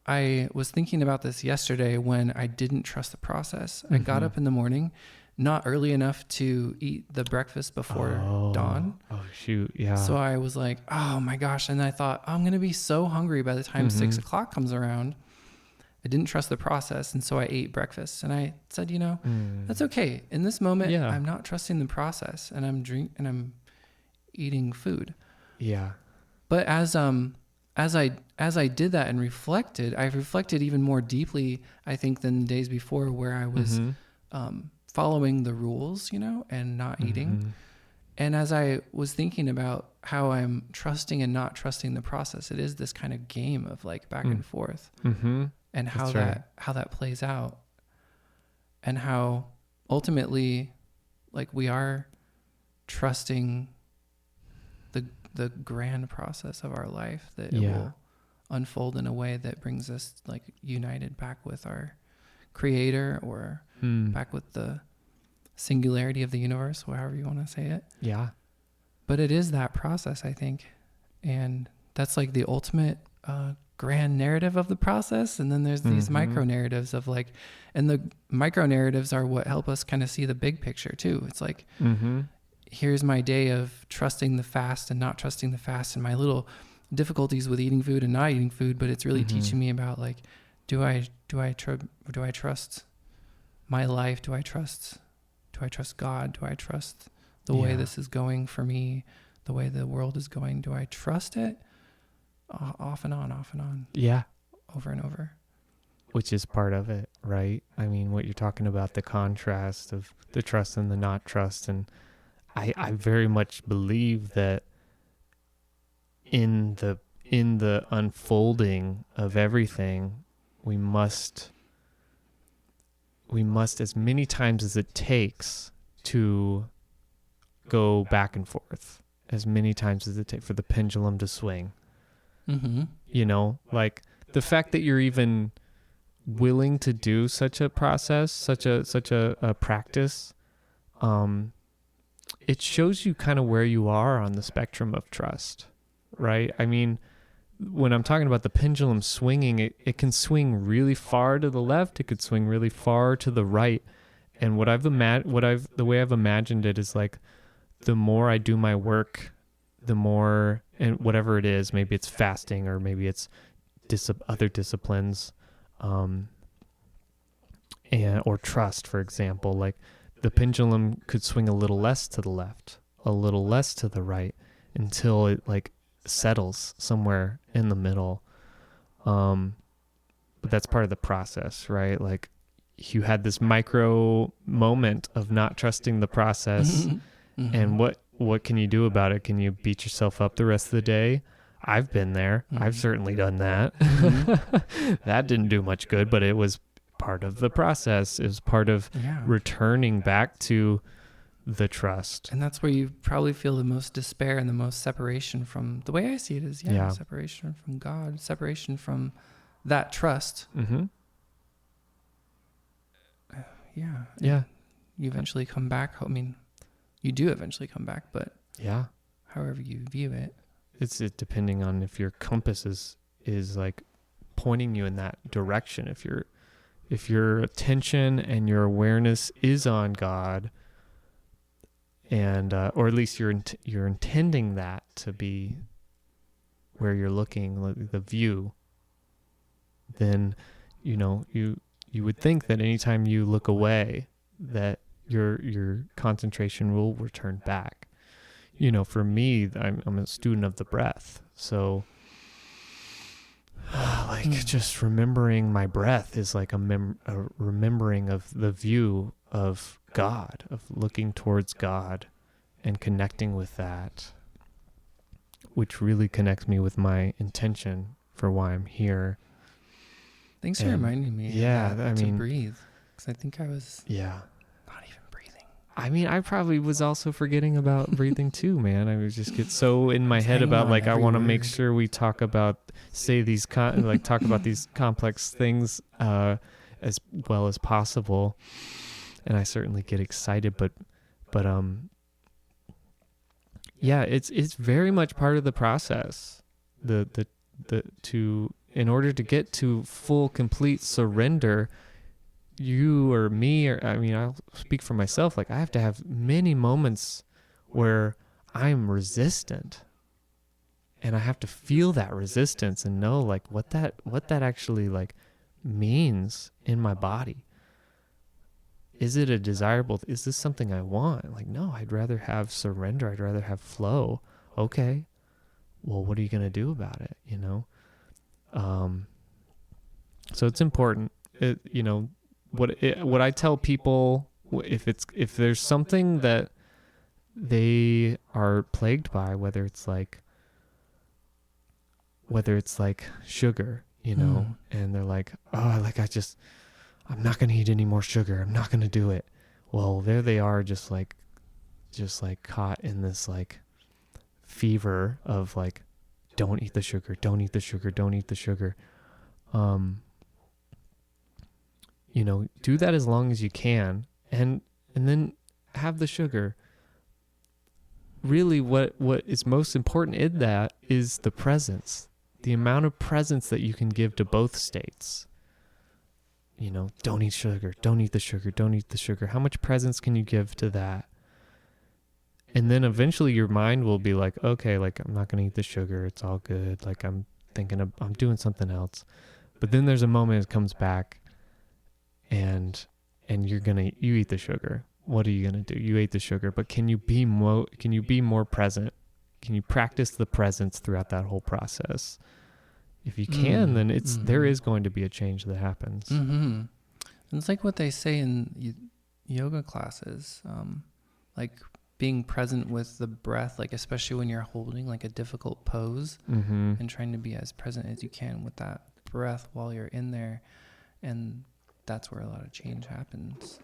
I was thinking about this yesterday when I didn't trust the process. I got up in the morning, not early enough to eat the breakfast before dawn. Oh, shoot, yeah. So I was like, oh my gosh, and I thought, I'm going to be so hungry by the time 6 o'clock comes around. I didn't trust the process, and so I ate breakfast. And I said, that's okay. In this moment, I'm not trusting the process, and I'm eating food. Yeah. But as I did that and reflected, I reflected even more deeply, I think, than the days before, where I was following the rules, and not eating. And as I was thinking about how I'm trusting and not trusting the process, it is this kind of game of like back and forth. And how that plays out, and how ultimately, like, we are trusting the grand process of our life, that it will unfold in a way that brings us like united back with our creator, or back with the singularity of the universe, or however you want to say it. Yeah. But it is that process, I think. And that's like the ultimate grand narrative of the process. And then there's these micro narratives of like, and the micro narratives are what help us kind of see the big picture too. It's like, here's my day of trusting the fast and not trusting the fast, and my little difficulties with eating food and not eating food. But it's really teaching me about like, do I trust my life? Do I trust God? Do I trust the way this is going for me, the way the world is going? Do I trust it? Off and on. Yeah. Over and over. Which is part of it, right? I mean, what you're talking about, the contrast of the trust and the not trust. And I very much believe that in the unfolding of everything, we must, as many times as it takes to go back and forth, as many times as it takes for the pendulum to swing. Like the fact that you're even willing to do such a process, such a practice, it shows you kind of where you are on the spectrum of trust, right? I mean, when I'm talking about the pendulum swinging, it can swing really far to the left, it could swing really far to the right. And the way I've imagined it is like, the more I do my work, the more, and whatever it is, maybe it's fasting or maybe it's other disciplines, or trust, for example, like the pendulum could swing a little less to the left, a little less to the right, until it like settles somewhere in the middle. But that's part of the process, right? Like, you had this micro moment of not trusting the process. Mm-hmm. And what can you do about it? Can you beat yourself up the rest of the day? I've been there. Mm-hmm. I've certainly done that. Mm-hmm. That didn't do much good, but it was part of the process. It was part of returning back to the trust. And that's where you probably feel the most despair and the most separation from, the way I see it is, separation from God, separation from that trust. Mm-hmm. Yeah. You eventually come back. I mean, you do eventually come back, but however you view it. It's depending on if your compass is like pointing you in that direction. If your attention and your awareness is on God, and or at least you're intending that to be where you're looking, like the view, then you would think that anytime you look away, that your concentration will return back. For me, I'm a student of the breath, so just remembering my breath is like a remembering of the view of God, of looking towards God and connecting with that, which really connects me with my intention for why I'm here. Thanks for reminding me to breathe, because I think I was not even breathing. I mean, I probably was also forgetting about breathing too, man. I would just get so in my head about like, I want to make sure we talk about, talk about these complex things as well as possible. And I certainly get excited, but it's very much part of the process. In order to get to full, complete surrender, you or me, or I mean, I'll speak for myself, like I have to have many moments where I'm resistant, and I have to feel that resistance and know like what that actually like means in my body. Is it is this something I want? Like, no, I'd rather have surrender. I'd rather have flow. Okay. Well, what are you going to do about it? So it's important, what I tell people, if there's something that they are plagued by, whether it's like sugar, and they're like, oh, like I'm not going to eat any more sugar. I'm not going to do it. Well, there they are, just like caught in this like fever of like, don't eat the sugar, don't eat the sugar, don't eat the sugar. Do that as long as you can, and then have the sugar. Really, what is most important in that is the presence, the amount of presence that you can give to both states. Don't eat sugar, don't eat the sugar, don't eat the sugar. How much presence can you give to that? And then eventually your mind will be like, okay, like I'm not going to eat the sugar. It's all good. Like I'm doing something else. But then there's a moment it comes back, and you eat the sugar. What are you going to do? You ate the sugar, but can you be more present? Can you practice the presence throughout that whole process? If you can, then there is going to be a change that happens. Mm-hmm. And it's like what they say in yoga classes, like being present with the breath, like especially when you're holding like a difficult pose, and trying to be as present as you can with that breath while you're in there. And that's where a lot of change happens.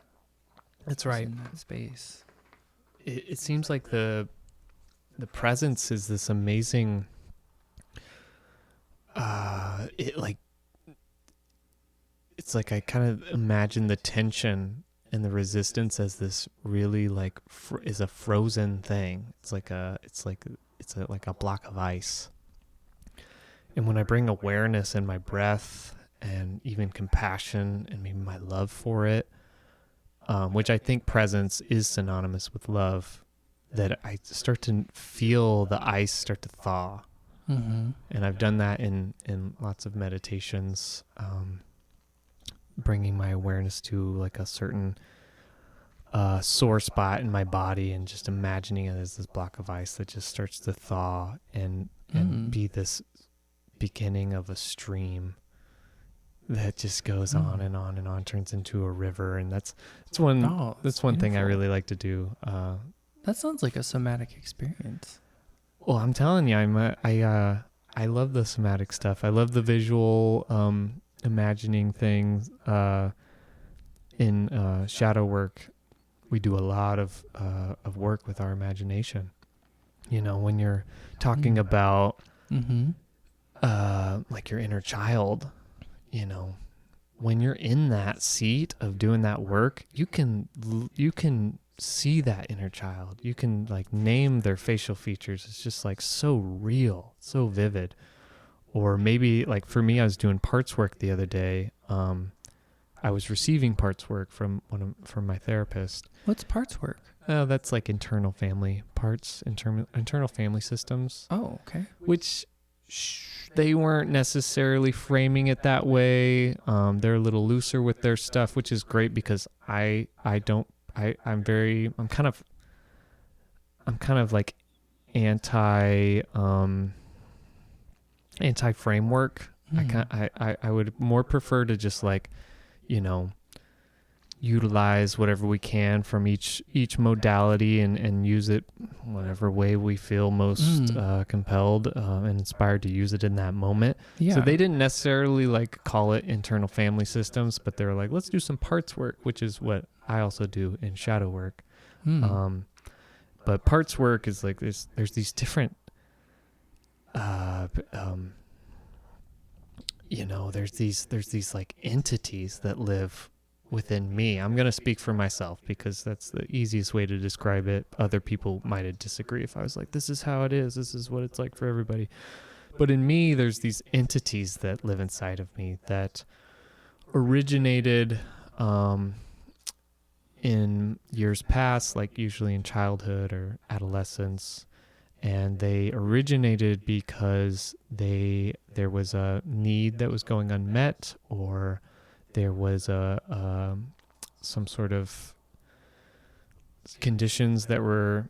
That's right. In that space. It seems like the presence is this amazing, it's like I kind of imagine the tension and the resistance as this really like is a frozen thing. It's like a block of ice. And when I bring awareness in my breath and even compassion and maybe my love for it, which I think presence is synonymous with love, that I start to feel the ice start to thaw. Mm-hmm. And I've done that in lots of meditations, bringing my awareness to like a certain sore spot in my body and just imagining it as this block of ice that just starts to thaw and be this beginning of a stream that just goes on and on and on, turns into a river. And that's one thing I really like to do. That sounds like a somatic experience. Well, I'm telling you, I love the somatic stuff. I love the visual, imagining things. In shadow work, we do a lot of work with our imagination. You know, when you're talking about like your inner child, you know, when you're in that seat of doing that work, you can see that inner child. You can like name their facial features. It's just like so real, so vivid. Or maybe like for me, I was doing parts work the other day. I was receiving parts work from my therapist. What's parts work? Oh, that's like internal family parts, internal family systems. Oh, okay. Which they weren't necessarily framing it that way. They're a little looser with their stuff, which is great because I'm kind of like anti framework. I would more prefer to just like, you know, utilize whatever we can from each modality and use it whatever way we feel most compelled and inspired to use it in that moment. Yeah. So they didn't necessarily like call it internal family systems, but they were like, let's do some parts work, which is what I also do in shadow work. But parts work is like there's these different you know, there's these like entities that live within me. I'm going to speak for myself because that's the easiest way to describe it. Other people might disagree if I was like, this is how it is. This is what it's like for everybody. But in me, there's these entities that live inside of me that originated in years past, like usually in childhood or adolescence. And they originated because there was a need that was going unmet, or there was some sort of conditions that were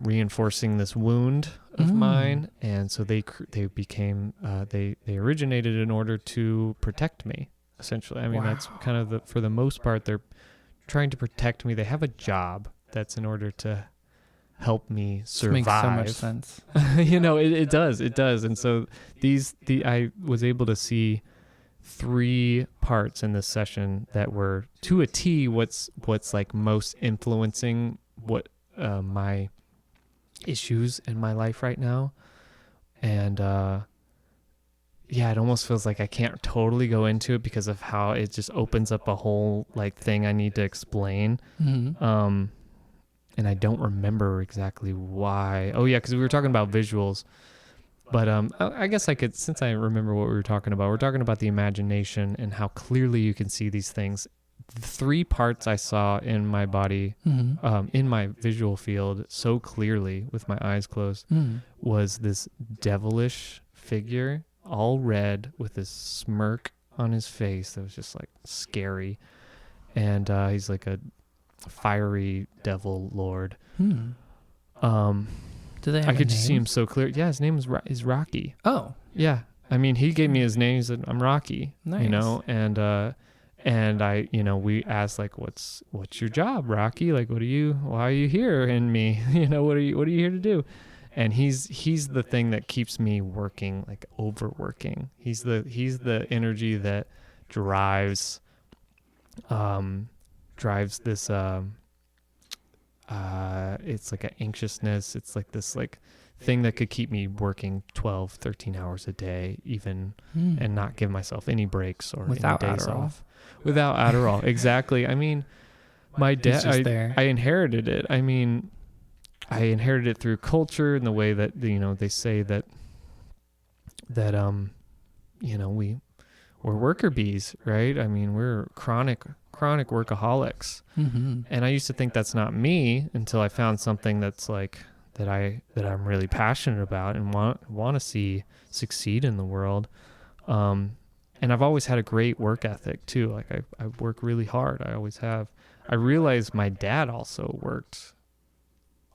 reinforcing this wound of mine, and so they became they originated in order to protect me. Essentially, I mean that's kind of for the most part they're trying to protect me. They have a job that's in order to help me survive. Makes so much sense. You know, it does. And so I was able to see 3 parts in this session that were to a T what's like most influencing what my issues in my life right now. And yeah, it almost feels like I can't totally go into it because of how it just opens up a whole like thing I need to explain. And I don't remember exactly why. Oh yeah, because we were talking about visuals. But I guess I could, since I remember what we were talking about, we're talking about the imagination and how clearly you can see these things. The 3 parts I saw in my body, in my visual field so clearly with my eyes closed, was this devilish figure, all red with this smirk on his face that was just like scary. And he's like a fiery devil lord. Do they have I could just see him so clear. Yeah, his name is Rocky. Oh, yeah. I mean, he gave me his name. He said, "I'm Rocky." Nice. You know, and I, you know, we asked like, "What's your job, Rocky? Like, why are you here in me? You know, what are you here to do?" And he's the thing that keeps me working, like overworking. He's the energy that drives this it's like an anxiousness. It's like this like thing that could keep me working 12 13 hours a day even and not give myself any breaks or without any days Adderall. off. Without Adderall. Exactly. I mean, my dad, I inherited it. I mean, I inherited it through culture and the way that, you know, they say that you know, we're worker bees, right? I mean, we're chronic workaholics. And I used to think that's not me until I found something that's like that I'm really passionate about and want to see succeed in the world. And and I've always had a great work ethic too. Like I work really hard. I always have. I realized my dad also worked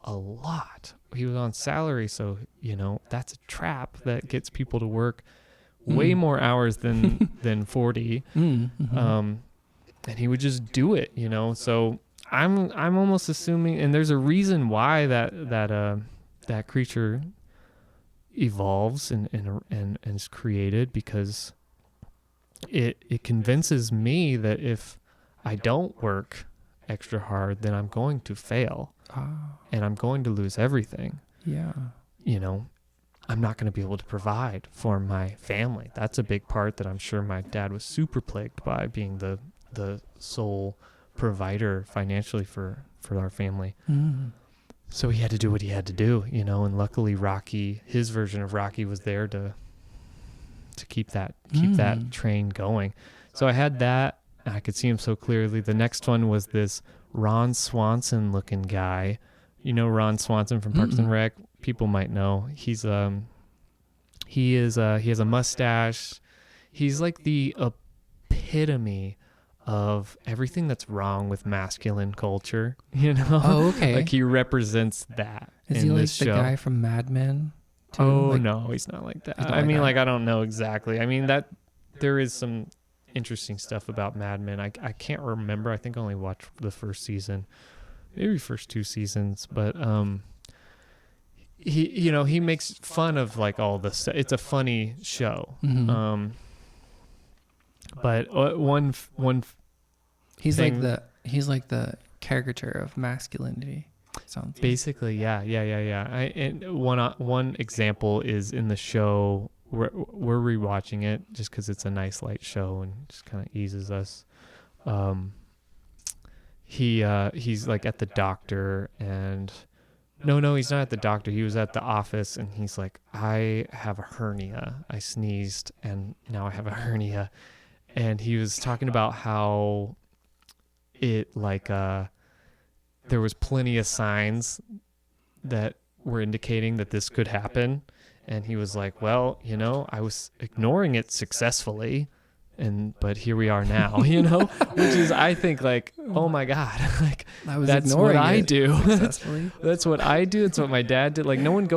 a lot. He was on salary, so that's a trap that gets people to work way more hours than 40. And he would just do it, So I'm almost assuming, and there's a reason why that creature evolves and is created, because it convinces me that if I don't work extra hard, then I'm going to fail. And I'm going to lose everything. Yeah. I'm not going to be able to provide for my family. That's a big part that I'm sure my dad was super plagued by, being the sole provider financially for our family. So he had to do what he had to do, and luckily his version of Rocky was there to keep that train going. So I had that. I could see him so clearly. The next one was this Ron Swanson looking guy. Ron Swanson from Parks and Rec? People might know. He has a mustache. He's like the epitome of everything that's wrong with masculine culture, Oh, okay. Like he represents that. Is he like the guy from Mad Men too? Oh, no, he's not like that. I mean, I don't know exactly. I mean, that there is some interesting stuff about Mad Men. I can't remember. I think I only watched the first season, maybe first 2 seasons, but he makes fun of like all this. It's a funny show. But one he's thing, like the caricature of masculinity. Sounds basically, yeah. And one example is in the show. We're rewatching it just because it's a nice light show and just kind of eases us. He's like at the doctor, and no, he's not at the doctor. He was at the office, and he's like, I have a hernia. I sneezed, and now I have a hernia. And he was talking about how it there was plenty of signs that were indicating that this could happen. And he was like, well, I was ignoring it successfully, but here we are now, which is, I think, like, oh my God, like that's what I do. That's what I do. It's what my dad did. Like, no one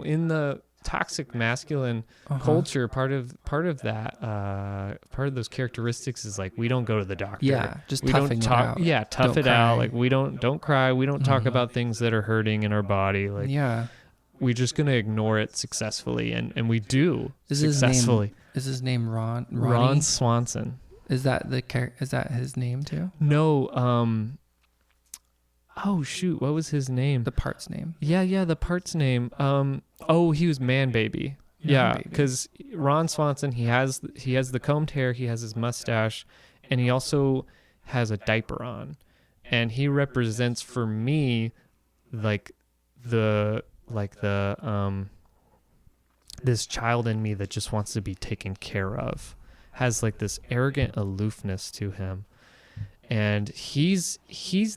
in the toxic masculine culture, part of those characteristics is like, we don't go to the doctor. Yeah, just we toughing don't talk. It out. Yeah, tough it out. Like, we don't cry. We don't talk about things that are hurting in our body. Like, yeah. We're just going to ignore it successfully, and we do successfully. Is his name Ron? Ron Swanson. Is that his name too? No. Oh shoot, what was his name? The part's name. Yeah, the part's name. He was Man Baby. Yeah, because Ron Swanson, he has the combed hair, he has his mustache, and he also has a diaper on, and he represents for me this child in me that just wants to be taken care of, has like this arrogant aloofness to him, and he's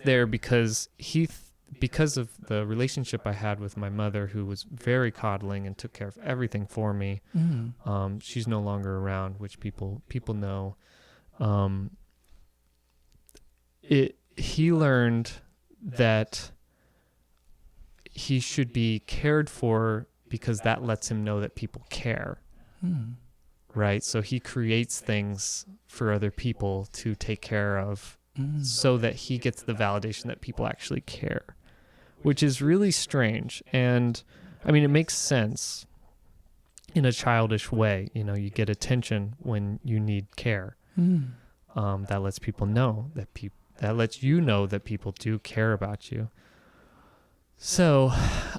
there because of the relationship I had with my mother, who was very coddling and took care of everything for me. She's no longer around, which people know. He learned that he should be cared for because that lets him know that people care. Right? So he creates things for other people to take care of so that he gets the validation that people actually care, which is really strange. And I mean, it makes sense in a childish way. You get attention when you need care. That lets people know that lets you know that people do care about you. So,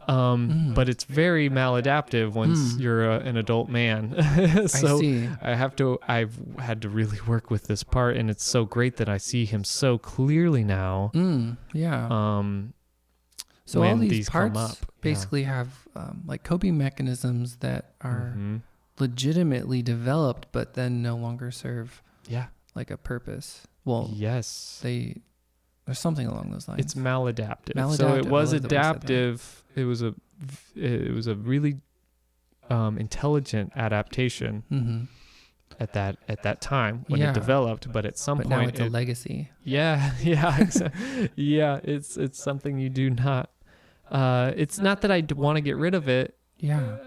but it's very maladaptive once you're an adult man. So I see. I've had to really work with this part, and it's so great that I see him so clearly now. Yeah. So when all these come parts up, basically have like coping mechanisms that are legitimately developed, but then no longer serve like a purpose. Well, yes, there's something along those lines. It's maladaptive. So it was adaptive. It was a really intelligent adaptation. at that time when it developed, but at some point now it's a legacy. Yeah, it's something you do not. It's not that I want to get rid of it. Yeah,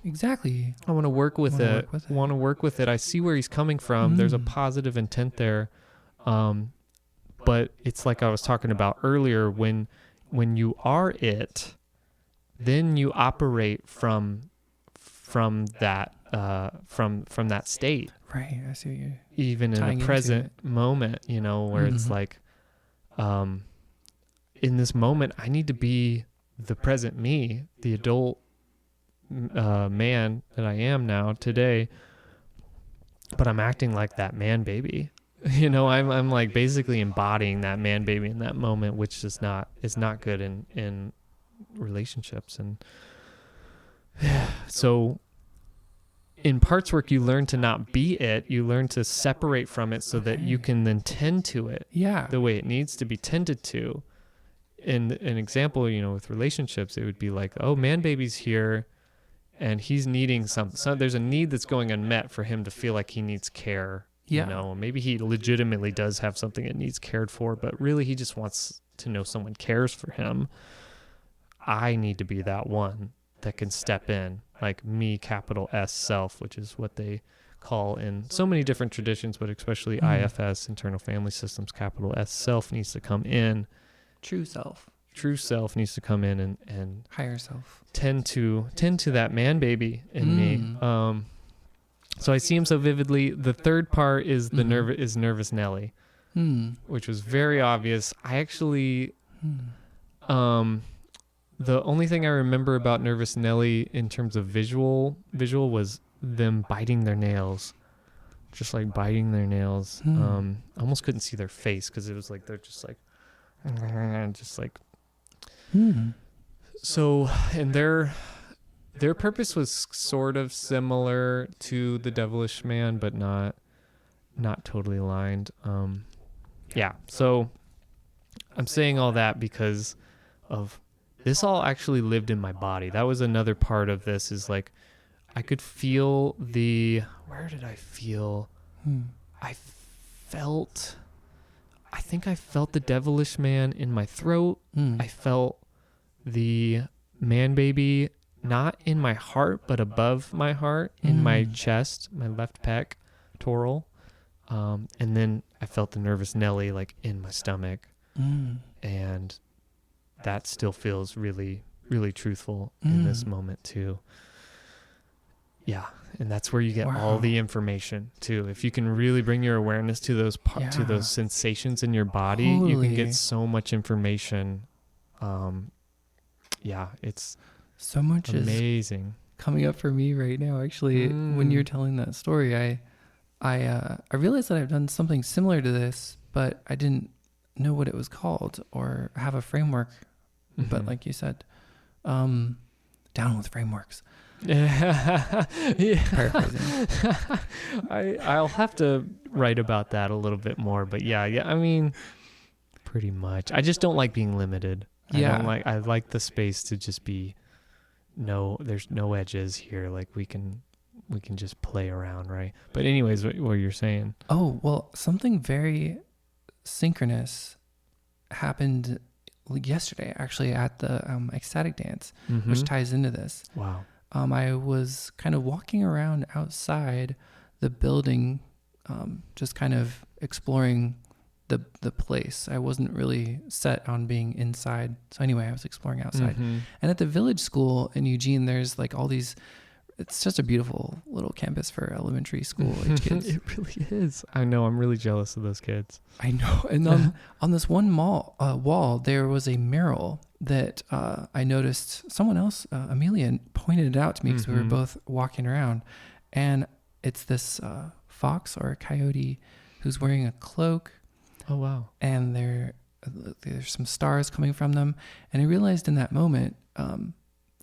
exactly. I want to work with it. Want to work with it. I see where he's coming from. There's a positive intent there, but it's like I was talking about earlier. When you are it, then you operate from that from that state. Right. I see what you're even in the present moment, where it's like, in this moment, I need to be the present me, the adult man that I am now today, but I'm acting like that man baby. I'm like basically embodying that man baby in that moment, which is not good in relationships. And so in parts work, you learn to not be it. You learn to separate from it so that you can then tend to it the way it needs to be tended to. In an example, with relationships, it would be like, oh, man baby's here and he's needing something. So there's a need that's going unmet for him to feel like he needs care. Maybe he legitimately does have something that needs cared for, but really he just wants to know someone cares for him. I need to be that one that can step in, like me, capital S self, which is what they call in so many different traditions, but especially IFS, internal family systems, capital S self needs to come in. True self needs to come in and higher self tend to that man baby in me. So I see him so vividly. The third part is Nervous Nelly, which was very obvious. I actually, the only thing I remember about Nervous Nelly in terms of visual was them biting their nails, just like biting their nails. I almost couldn't see their face because it was like they're just like, So, and their purpose was sort of similar to the devilish man, but not totally aligned. So I'm saying all that because of this all actually lived in my body. That was another part of this, is like I could feel where did I feel? I think I felt the devilish man in my throat. I felt the man baby not in my heart, but above my heart, in my chest, my left pectoral. And then I felt the Nervous Nelly like in my stomach. And that still feels really, really truthful in this moment too. Yeah. And that's where you get all the information too. If you can really bring your awareness to those to those sensations in your body, you can get so much information. It's so much amazing is coming up for me right now. Actually, when you're telling that story, I realized that I've done something similar to this, but I didn't know what it was called or have a framework. But like you said, down with frameworks. Paraphrasing. I'll have to write about that a little bit more, but I mean, pretty much. I just don't like being limited. I like the space to just be there's no edges here. Like we can just play around, right? But anyways, what you're saying. Oh, well, something very synchronous happened yesterday, actually, at the ecstatic dance, which ties into this. Wow. I was kind of walking around outside the building, just kind of exploring the place. I wasn't really set on being inside. So anyway, I was exploring outside. And at the village school in Eugene, there's like all these, it's just a beautiful little campus for elementary school age kids. It really is. I know. I'm really jealous of those kids. I know. And on this one wall, there was a mural that I noticed someone else, Amelia, pointed it out to me because we were both walking around. And it's this fox or a coyote who's wearing a cloak. Oh, wow. And there's some stars coming from them. And I realized in that moment,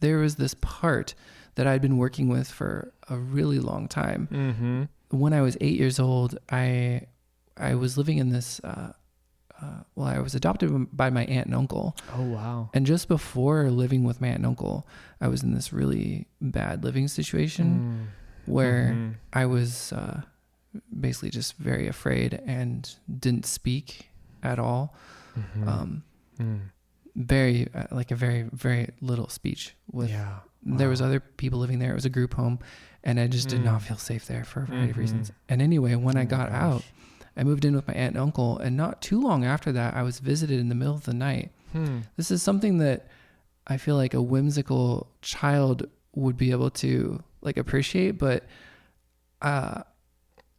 there was this part that I'd been working with for a really long time. When I was 8 years old, I was living in this, I was adopted by my aunt and uncle. Oh, wow. And just before living with my aunt and uncle, I was in this really bad living situation. where I was basically just very afraid and didn't speak at all. Very like a very, very little speech with, there was other people living there. It was a group home, and I just did not feel safe there for a variety of reasons. And anyway, when I got out, I moved in with my aunt and uncle, and not too long after that, I was visited in the middle of the night. This is something that I feel like a whimsical child would be able to like appreciate, but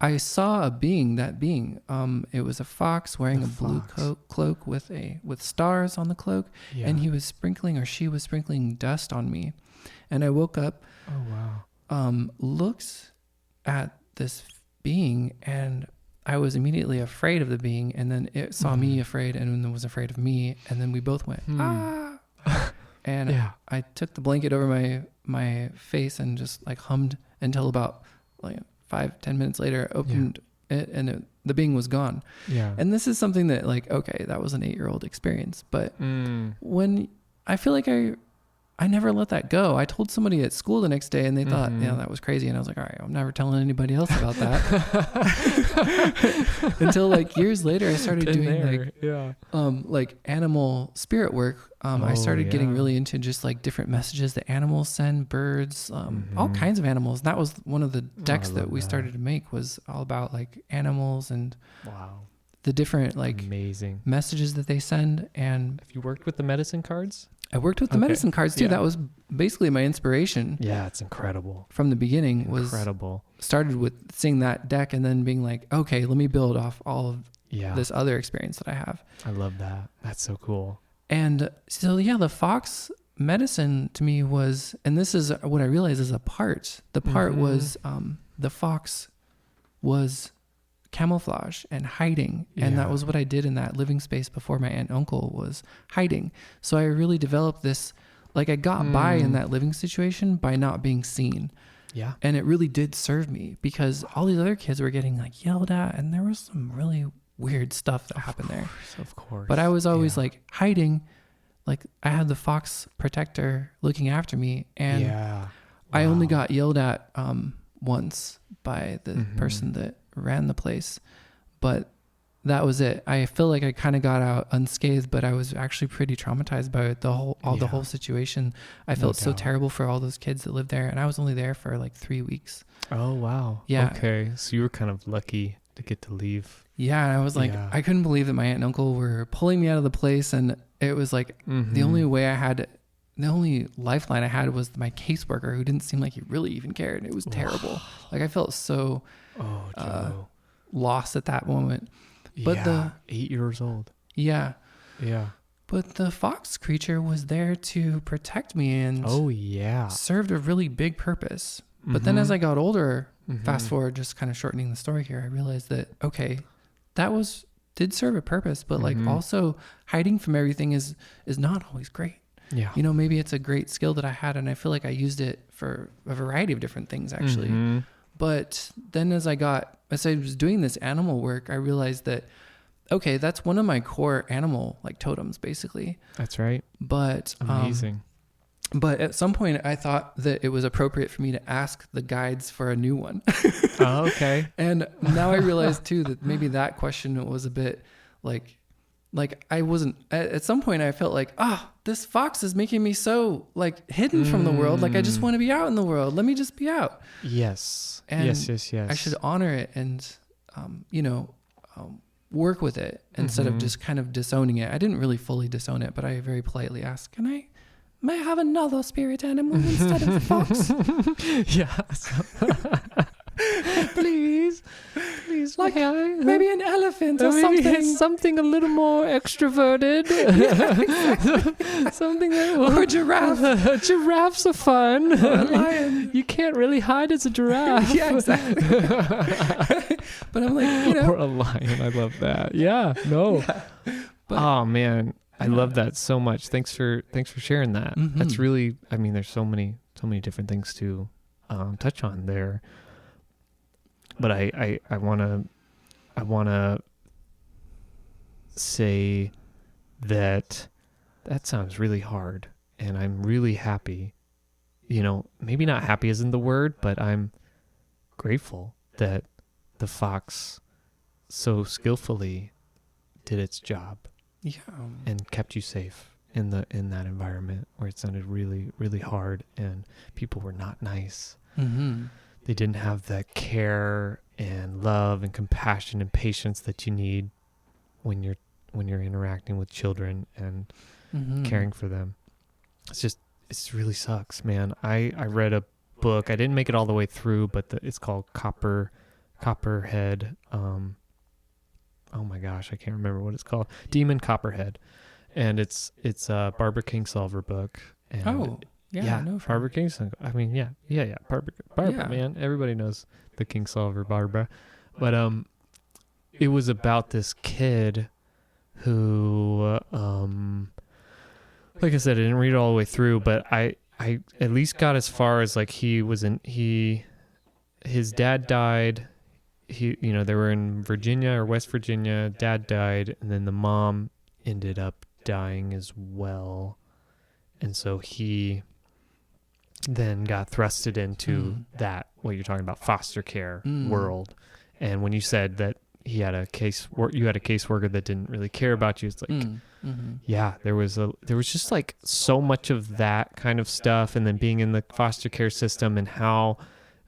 I saw a being, it was a fox wearing a blue cloak with stars on the cloak, and he was sprinkling, or she was sprinkling dust on me. And I woke up, looked at this being, and I was immediately afraid of the being, and then it saw me afraid and then was afraid of me, and then we both went, ah! And I took the blanket over my face and just like hummed until about like 5-10 minutes later, opened it, and the being was gone. And this is something that like, okay, that was an 8-year-old experience, but when I feel like I never let that go. I told somebody at school the next day, and they thought, that was crazy. And I was like, all right, I'm never telling anybody else about that. Until like years later, I started doing like animal spirit work. I started getting really into just like different messages that animals send, birds, all kinds of animals. And that was one of the decks that we started to make, was all about like animals and the different like amazing messages that they send. And have you worked with the medicine cards? I worked with the medicine cards too. That was basically my inspiration. Yeah, it's incredible. From the beginning started with seeing that deck and then being like, okay, let me build off all of this other experience that I have. I love that. That's so cool. And so, the fox medicine to me was, and this is what I realized is a part. The part was the fox was camouflage and hiding, and that was what I did in that living space before my aunt and uncle, was hiding. So I really developed this, like I got by in that living situation by not being seen, and it really did serve me, because all these other kids were getting like yelled at, and there was some really weird stuff that happened there. Of course, but I was always like hiding, like I had the fox protector looking after me, and I only got yelled at once by the person that ran the place, but that was it. I feel like I kind of got out unscathed, but I was actually pretty traumatized by it, the whole situation. I felt so terrible for all those kids that lived there, and I was only there for like 3 weeks. Oh wow. Yeah. Okay, so you were kind of lucky to get to leave. Yeah, and I was like, I couldn't believe that my aunt and uncle were pulling me out of the place, and it was like the only lifeline I had was my caseworker, who didn't seem like he really even cared. It was terrible. Like I felt so lost at that moment. But 8 years old. Yeah. But the fox creature was there to protect me and served a really big purpose. But then as I got older, fast forward, just kind of shortening the story here, I realized that, okay, that did serve a purpose, but like also hiding from everything is not always great. Yeah. Maybe it's a great skill that I had, and I feel like I used it for a variety of different things actually. But then as I was doing this animal work, I realized that, okay, that's one of my core animal like totems basically. That's right. But amazing. But at some point I thought that it was appropriate for me to ask the guides for a new one. Oh, okay. And now I realize too that maybe that question was a bit like I wasn't, at some point I felt like, this fox is making me so like hidden from the world. Like I just want to be out in the world. Let me just be out. Yes. And yes. I should honor it and, work with it instead of just kind of disowning it. I didn't really fully disown it, but I very politely asked, may I have another spirit animal instead of the fox? Please, like maybe an elephant or something a little more extroverted. Something or a giraffe. Giraffes are fun. Or a lion. You can't really hide as a giraffe. Yeah, exactly. But I'm like, or a lion. I love that. Yeah, no. Yeah. But, oh man, I love that so much. Thanks for sharing that. That's really, there's so many different things to touch on there. But I wanna say that sounds really hard, and I'm really happy. Maybe not happy isn't the word, but I'm grateful that the fox so skillfully did its job. Yeah. And kept you safe in that environment where it sounded really, really hard and people were not nice. Mm-hmm. They didn't have that care and love and compassion and patience that you need when you're interacting with children and caring for them. It really sucks, man. I read a book. I didn't make it all the way through, but it's called Copperhead. Oh my gosh, I can't remember what it's called. Demon Copperhead. And it's a Barbara Kingsolver book. And yeah, Barbara Kingsolver. I mean, yeah. Barbara, man. Everybody knows the Kingsolver Barbara. But it was about this kid who, like I said, I didn't read it all the way through, but I at least got as far as like his dad died. They were in Virginia or West Virginia. Dad died, and then the mom ended up dying as well. And so he then got thrusted into that, what you're talking about, foster care world. And when you said that you had a caseworker that didn't really care about you, it's like, yeah, there was just like so much of that kind of stuff. And then being in the foster care system and how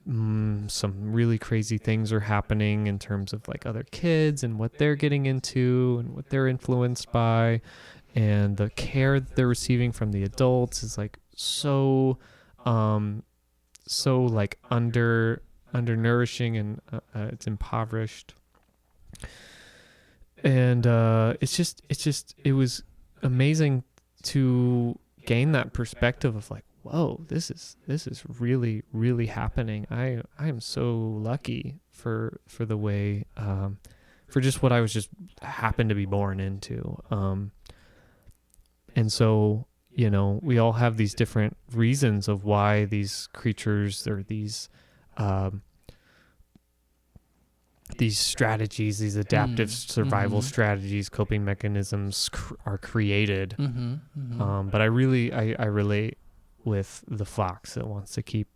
some really crazy things are happening in terms of like other kids and what they're getting into and what they're influenced by, and the care that they're receiving from the adults is like so like undernourishing, and it's impoverished. And it was amazing to gain that perspective of like, whoa, this is really, really happening. I am so lucky for the way, for just what I was just happened to be born into. And so, we all have these different reasons of why these creatures or these strategies, these adaptive survival strategies, coping mechanisms are created. But I relate with the fox that wants to keep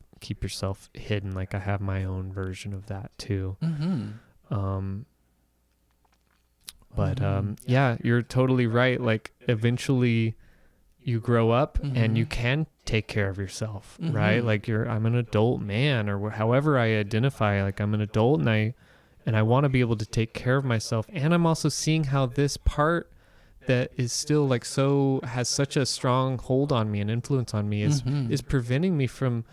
yourself hidden. Like I have my own version of that too. Yeah, you're totally right. Like eventually you grow up and you can take care of yourself, right? Like I'm an adult man, or however I identify, like I'm an adult and I want to be able to take care of myself. And I'm also seeing how this part that is still like has such a strong hold on me and influence on me is preventing me from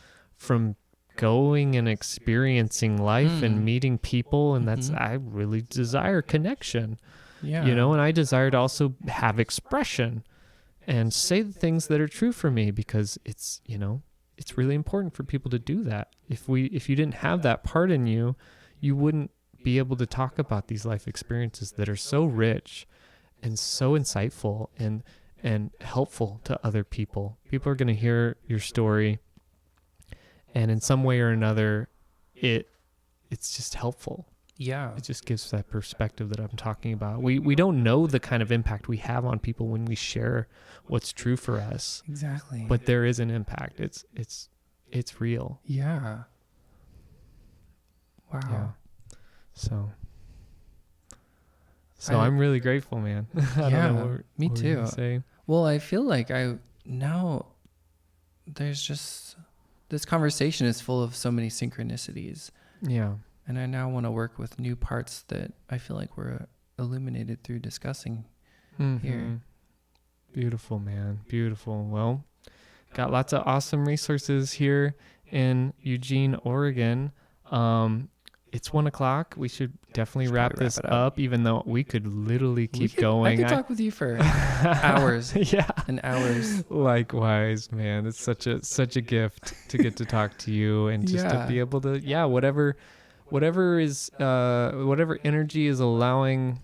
going and experiencing life and meeting people. And I really desire connection, and I desire to also have expression and say the things that are true for me, because it's really important for people to do that. If you didn't have that part in you, you wouldn't be able to talk about these life experiences that are so rich and so insightful and helpful to other people. People are going to hear your story, and in some way or another, it's just helpful. Yeah. It just gives that perspective that I'm talking about. We don't know the kind of impact we have on people when we share what's true for us. Exactly. But there is an impact. It's real. Yeah. Wow. Yeah. So I'm really grateful, man. I don't know me what too. Say. Well, I feel like there's just, this conversation is full of so many synchronicities. Yeah. And I now want to work with new parts that I feel like were illuminated through discussing here. Beautiful, man. Beautiful. Well, got lots of awesome resources here in Eugene, Oregon. It's 1:00. We should definitely wrap this up, even though we could literally keep going. I could talk with you for hours. Yeah. And hours. Likewise, man. It's such a gift to get to talk to you and just to be able to, whatever energy is allowing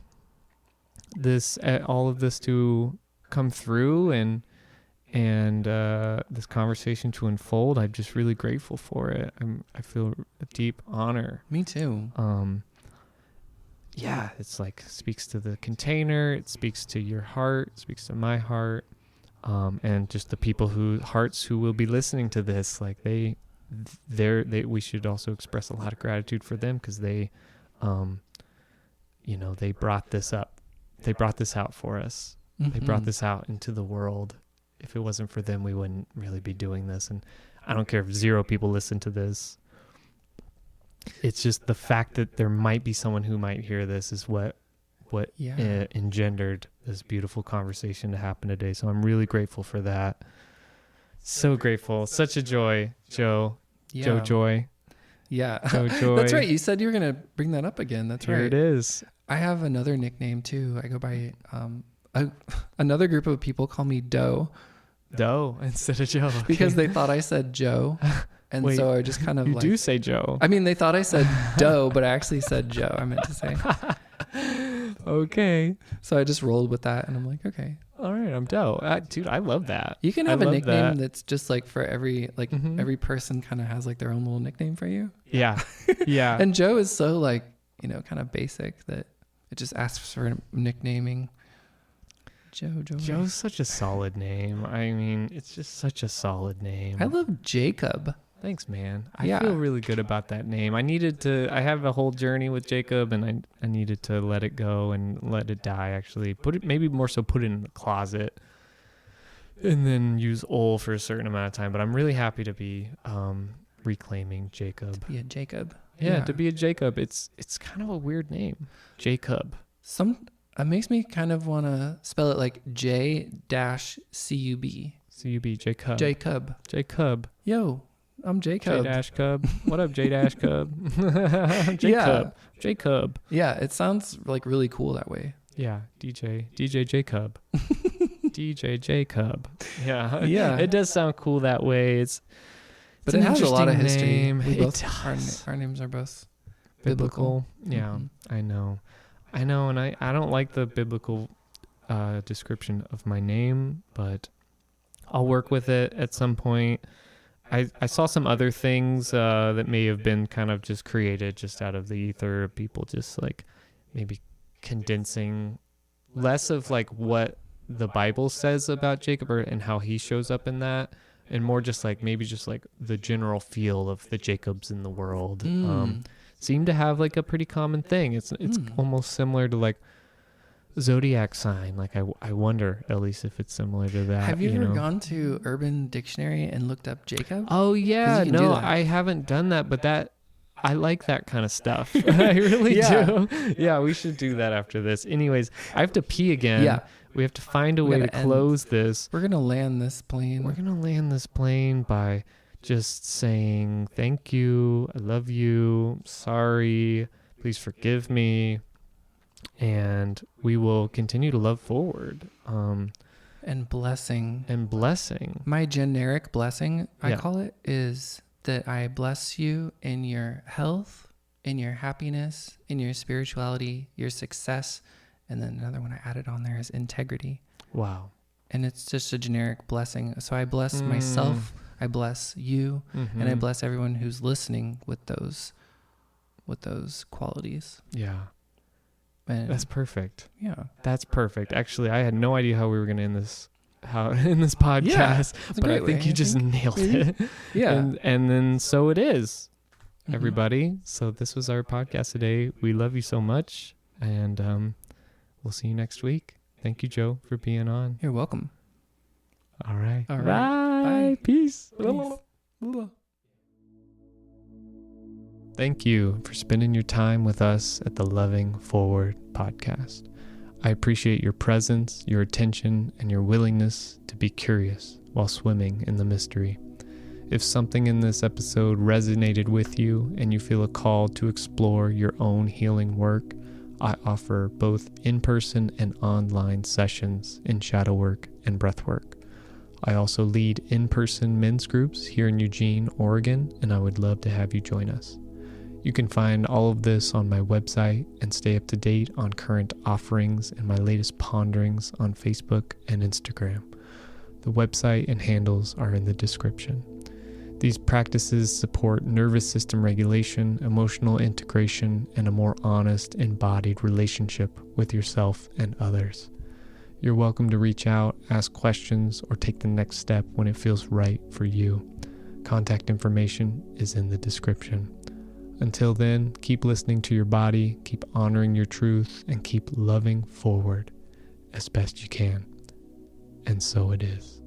this, all of this to come through and this conversation to unfold. I'm just really grateful for it. I feel a deep honor. Me too. It's like speaks to the container. It speaks to your heart. It speaks to my heart. And just the people who will be listening to this, like they we should also express a lot of gratitude for them, because they, they brought this up. They brought this out for us. They brought this out into the world. If it wasn't for them, we wouldn't really be doing this. And I don't care if 0 people listen to this. It's just the fact that there might be someone who might hear this is what engendered this beautiful conversation to happen today. So I'm really grateful for that. So grateful. Such a joy, Joe. Yeah. Joe Joy. Yeah. Joe Joy. That's right. You said you were going to bring that up again. That's right. Here it is. I have another nickname too. I go by, another group of people call me Doe. Doe instead of Joe. Okay. Because they thought I said Joe. And wait, so I just kind of you do say Joe. I mean, they thought I said Doe, but I actually said Joe. I meant to say. Okay. So I just rolled with that, and I'm like, okay. All right, I'm Doe. Dude, I love that. You can have a nickname that's just like for every, like every person kind of has like their own little nickname for you. Yeah. Yeah. And Joe is so like, kind of basic that it just asks for nicknaming. Joe. Joe's such a solid name. I mean, it's just such a solid name. I love Jacob. Thanks, man. I feel really good about that name. I have a whole journey with Jacob, and I needed to let it go and let it die, actually. Put it in the closet, and then use Ol for a certain amount of time. But I'm really happy to be reclaiming Jacob. To be a Jacob. Yeah, to be a Jacob. It's kind of a weird name. Jacob. It makes me kind of want to spell it like J-C-U-B. C-U-B, Jacob. Jacob. Yo, I'm Jacob. J-Cub. What up, J-Cub? Jacob. Yeah. Jacob. Yeah, it sounds like really cool that way. Yeah, DJ Jacob. DJ Jacob. Yeah. Yeah. It does sound cool that way. But it has a lot of history. Our names are both biblical. Yeah, I know, and I don't like the biblical description of my name, but I'll work with it at some point. I saw some other things that may have been kind of just created just out of the ether, people just like maybe condensing less of like what the Bible says about Jacob and how he shows up in that, and more just like maybe just like the general feel of the Jacobs in the world. Seem to have like a pretty common thing. It's almost similar to like zodiac sign. Like I wonder at least if it's similar to that. Have you ever gone to Urban Dictionary and looked up Jacob? Oh yeah, no, I haven't done that, but I like that kind of stuff. I really do. Yeah, we should do that after this. Anyways, I have to pee again. Yeah. We have to find a way to close this. We're going to land this plane. We're going to land this plane by just saying thank you, I love you, sorry, please forgive me, and we will continue to love forward. And blessing. My generic blessing, I call it, is that I bless you in your health, in your happiness, in your spirituality, your success, and then another one I added on there is integrity. Wow. And it's just a generic blessing. So I bless myself, I bless you, and I bless everyone who's listening with those qualities. Yeah. And that's perfect. Yeah. That's perfect. Actually, I had no idea how we were going to end this podcast, but I think you just nailed it. Yeah. And then so it is, everybody. So this was our podcast today. We love you so much, and we'll see you next week. Thank you, Joe, for being on. You're welcome. All right. Bye. Peace. Thank you for spending your time with us at the Loving Forward podcast. I appreciate your presence, your attention, and your willingness to be curious while swimming in the mystery. If something in this episode resonated with you and you feel a call to explore your own healing work, I offer both in-person and online sessions in shadow work and breath work. I also lead in-person men's groups here in Eugene, Oregon, and I would love to have you join us. You can find all of this on my website and stay up to date on current offerings and my latest ponderings on Facebook and Instagram. The website and handles are in the description. These practices support nervous system regulation, emotional integration, and a more honest, embodied relationship with yourself and others. You're welcome to reach out, ask questions, or take the next step when it feels right for you. contact information is in the description. Until then, keep listening to your body, keep honoring your truth, and keep loving forward as best you can. And so it is.